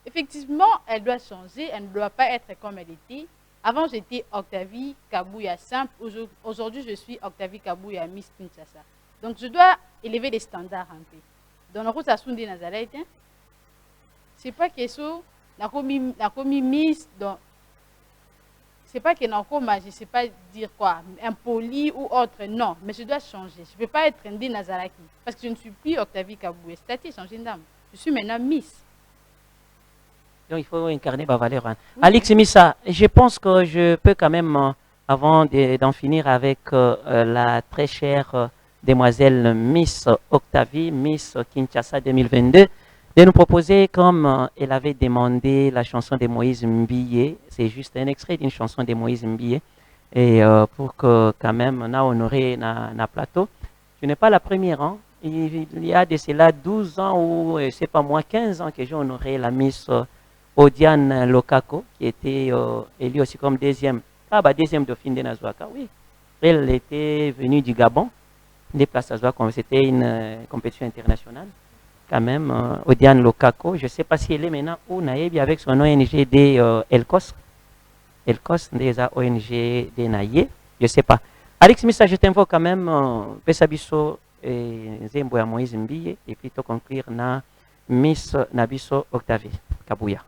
effectivement, elle doit changer, elle ne doit pas être comme elle était. Avant, j'étais Octavie Kabouya simple. Aujourd'hui, je suis Octavie Kabouya Miss Kinshasa. Donc, je dois élever les standards un peu. Dans le route à Sundi Nazareth, c'est pas que ça, n'a commis Miss dans. C'est pas que je ne sais pas dire quoi, impoli ou autre, non, mais je dois changer. Je ne peux pas être Ndi Nazaraki, parce que je ne suis plus Octavie Kaboué, c'est-à-dire changer d'âme. Je suis maintenant Miss. Donc il faut incarner ma valeur. Hein. Oui. Alix Missa, je pense que je peux quand même, avant d'en finir avec la très chère demoiselle Miss Octavie, Miss Kinshasa 2022, de nous proposer, comme elle avait demandé la chanson de Moïse Mbiye, c'est juste un extrait d'une chanson de Moïse Mbiye, et pour que quand même on a honoré na plateau. Tu n'es pas la première, hein? il y a de cela 12 ans ou, c'est pas moi, 15 ans que j'ai honoré la Miss Odiane Lokako, qui était élue aussi comme deuxième, deuxième dauphine de Nazouaka, oui. Elle était venue du Gabon, des places à comme c'était une compétition internationale. Quand même, Odiane Lokako, je ne sais pas si elle est maintenant ou Naïbi avec son ONG de Elcos. Elcos, des ONG de Naïe, je ne sais pas. Alex Missa, je t'invoque quand même, Pesabiso et Zembo ya Moïse Mbiye, et puis tu conclure na Miss Nabiso Octavie Kabouya.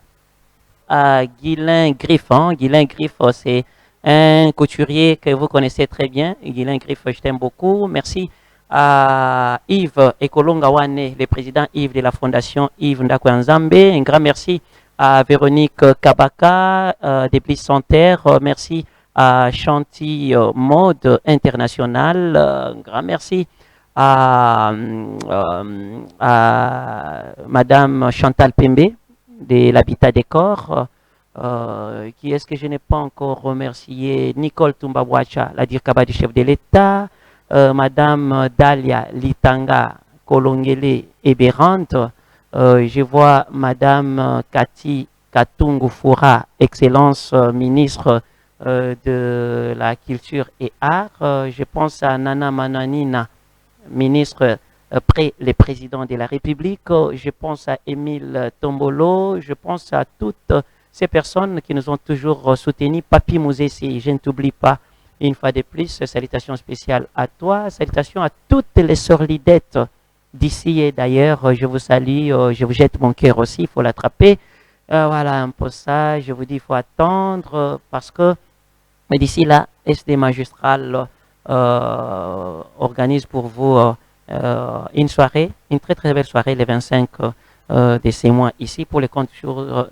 Guilain Griff, hein? Guilain Griff, c'est un couturier que vous connaissez très bien. Guilain Griff, je t'aime beaucoup. Merci à Yves Ekolongawane, le président Yves de la fondation Yves Ndakwanzambe. Un grand merci à Véronique Kabaka des Bliss Santerre. Merci à Chanty Mode International. Un grand merci à Madame Chantal Pembe de l'Habitat des Corps. Qui est-ce que je n'ai pas encore remercié? Nicole Tumbabwacha, la Dirkaba du chef de l'État. Madame Dalia Litanga Kolongele Eberante. Je vois Madame Cathy Katungu Foura, Excellence ministre de la Culture et Arts. Je pense à Nana Mananina, ministre près les présidents de la République. Je pense à Émile Tombolo. Je pense à toutes ces personnes qui nous ont toujours soutenus. Papi Mouzessi, je ne t'oublie pas. Une fois de plus, salutations spéciales à toi, salutations à toutes les sorlidettes d'ici et d'ailleurs. Je vous salue, je vous jette mon cœur aussi, il faut l'attraper. Voilà un peu ça, je vous dis, il faut attendre parce que d'ici là, SD Magistral organise pour vous une soirée, une très très belle soirée, le 25 de ces mois ici pour le compte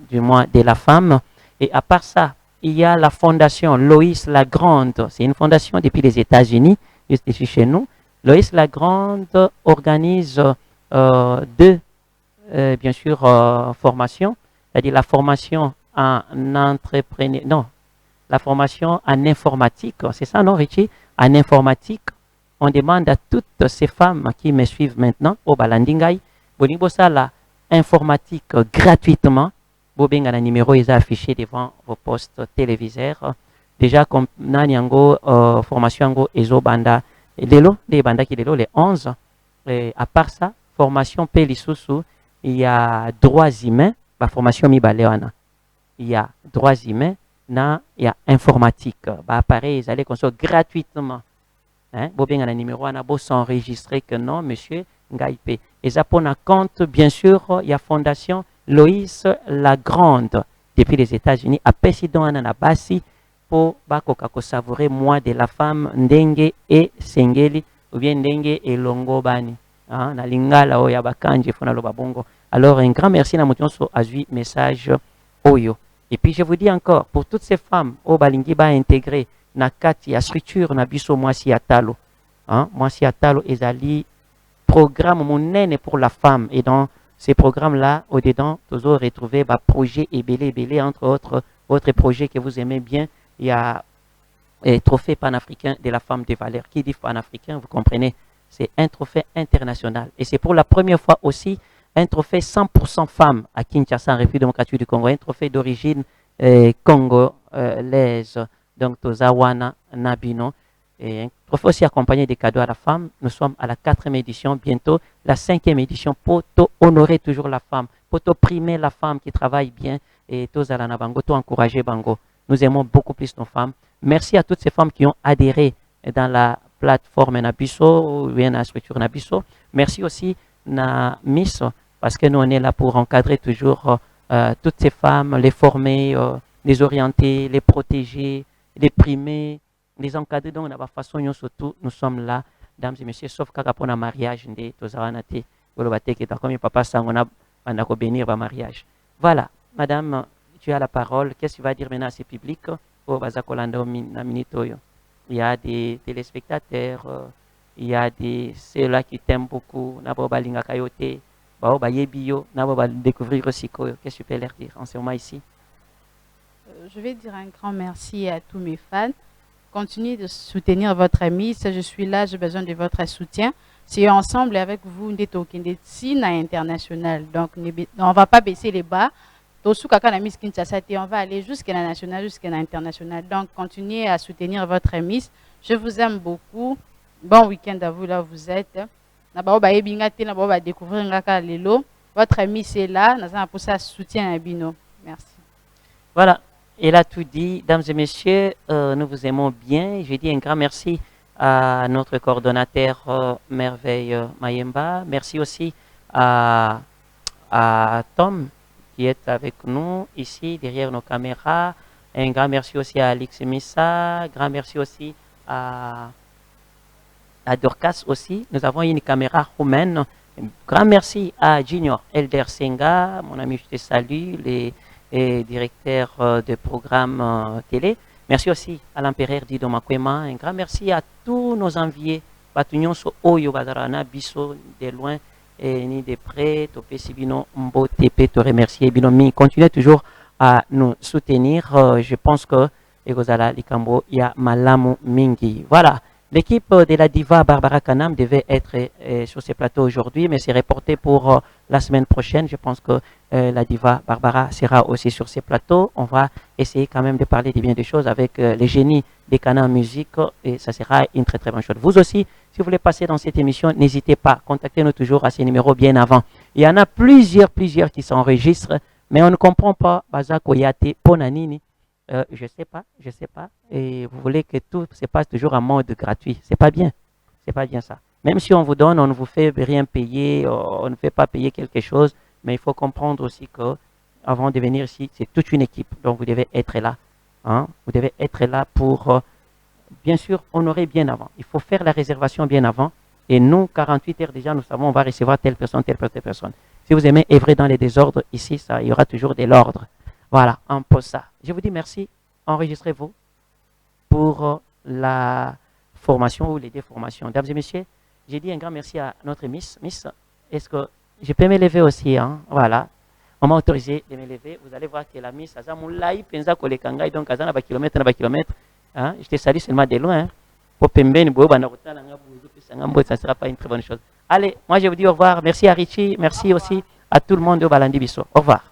du mois de la femme. Et à part ça, il y a la fondation Loïs Lagrande. C'est une fondation depuis les États-Unis, juste ici chez nous. Loïs Lagrande organise deux, bien sûr, formations. C'est-à-dire la formation en entrepreneur. Non, la formation en informatique. C'est ça, non, Richie? En informatique, on demande à toutes ces femmes qui me suivent maintenant, au Balandingai, Bonibosa, la informatique gratuitement. Bobenga na numéro est affiché devant vos postes téléviseurs. Déjà, comme Nanyango, formation Ango Ezo Banda, Lelo, les Banda qui Lelo, les 11. Et à part ça, formation Pelisusu, il y a droits humains, la formation Mibalewana. Il y a droits humains, il y a informatique. Bah, pareil, ils allaient construire gratuitement. Hein? Bobenga na numéro, on a beau s'enregistrer que non, monsieur, Ngaïpe. Et ça, pour un compte, bien sûr, il y a fondation Loïs Lagrande, depuis les États-Unis, à Pessidon Ananabasi, pour Bakokako savourer moi de la femme Ndenge et Sengeli, ou bien Ndenge et Longobani. Na lingala oya bakanji fona lo babongo. Alors, un grand merci na motionso azui message Oyo. Et puis, je vous dis encore, pour toutes ces femmes, au balingi ba intégré, na kati ya structure na biso mwasi atalo. Mwasi atalo ezali programme monene pour la femme. Et dans ces programmes-là, au-dedans, toujours retrouver bah, projet et belé, entre autres projets que vous aimez bien. Il y a un trophée panafricain de la femme de valeur. Qui dit panafricain, vous comprenez, c'est un trophée international. Et c'est pour la première fois aussi un trophée 100% femmes à Kinshasa, en République démocratique du Congo. Un trophée d'origine congolaise, donc Tozawana Nabino. Et un trophée aussi accompagné des cadeaux à la femme. Nous sommes à la 4e édition, bientôt la 5e édition pour honorer toujours la femme, pour primer la femme qui travaille bien et Tozalana Bango, encourager Bango. Nous aimons beaucoup plus nos femmes. Merci à toutes ces femmes qui ont adhéré dans la plateforme Nabiso ou bien la structure Nabiso. Merci aussi à Miss parce que nous on est là pour encadrer toujours toutes ces femmes, les former, les orienter, les protéger, les primer. Les encadrer donc de la façon surtout nous sommes là, dames et messieurs, sauf qu'à pour un mariage, de Tozaranate, comme papa sang, on a bénir un mariage. Voilà, madame, tu as la parole. Qu'est-ce que tu vas dire maintenant à ce public? Il y a des téléspectateurs, il y a ceux-là qui t'aiment beaucoup, découvrir aussi. Qu'est-ce que tu peux leur dire en ce moment ici? Je vais dire un grand merci à tous mes fans. Continuez de soutenir votre ami. Si je suis là, j'ai besoin de votre soutien. c'est ensemble avec vous des tokens des signes international. Donc, on ne va pas baisser les bas. On va aller jusqu'à la nationale, jusqu'à l'international. Donc, continuez à soutenir votre Miss. Je vous aime beaucoup. Bon week-end à vous là où vous êtes. Découvrir votre Miss est là. Pour ça, soutien à Bino. Merci. Voilà, elle a tout dit. Dames et messieurs, nous vous aimons bien. Je dis un grand merci à notre coordonnateur Merveille Mayemba. Merci aussi à Tom qui est avec nous ici derrière nos caméras. Un grand merci aussi à Alix Missa. Grand merci aussi à Dorcas aussi. Nous avons une caméra roumaine. Un grand merci à Junior Elder Senga. Mon ami, je te salue. Les directeurs de programmes télé. Merci aussi à l'empereur Dido Makwema. Un grand merci à tous nos enviés. Batunyon so oyo badarana biso de loin et ni de près. Topé Sibino Mbo Tepe te remercier. Binomi, continuez toujours à nous soutenir. Je pense que Egozala Likambo ya Malamu Mingi. Voilà. L'équipe de la diva Barbara Kanam devait être sur ce plateau aujourd'hui, mais c'est reporté pour la semaine prochaine. Je pense que la diva Barbara sera aussi sur ces plateaux. On va essayer quand même de parler de bien des choses avec les génies des Kanam Musique et ça sera une très très bonne chose. Vous aussi, si vous voulez passer dans cette émission, n'hésitez pas. Contactez-nous toujours à ces numéros bien avant. Il y en a plusieurs qui s'enregistrent, mais on ne comprend pas. Baza Koyate Ponanini. Je sais pas. Et vous voulez que tout se passe toujours en mode gratuit. C'est pas bien ça. Même si on vous donne, on ne vous fait rien payer, on ne fait pas payer quelque chose, mais il faut comprendre aussi que avant de venir ici, c'est toute une équipe. Donc vous devez être là. Hein? Vous devez être là pour, bien sûr, honorer bien avant. Il faut faire la réservation bien avant. Et nous, 48 heures déjà, nous savons, on va recevoir telle personne. Si vous aimez œuvrer dans les désordres, ici, il y aura toujours de l'ordre. Voilà, on pose ça. Je vous dis merci. Enregistrez-vous pour la formation ou les déformations. Dames et messieurs, j'ai dit un grand merci à notre Miss. Miss, est-ce que je peux m'élever aussi? Hein? Voilà. On m'a autorisé de m'élever. Vous allez voir que la Miss, donc kilomètre. Hein? Je te salue seulement de loin. Ça ne sera pas une très bonne chose. Allez, moi je vous dis au revoir. Merci à Richie. Merci aussi à tout le monde au Balandi Bisso. Au revoir.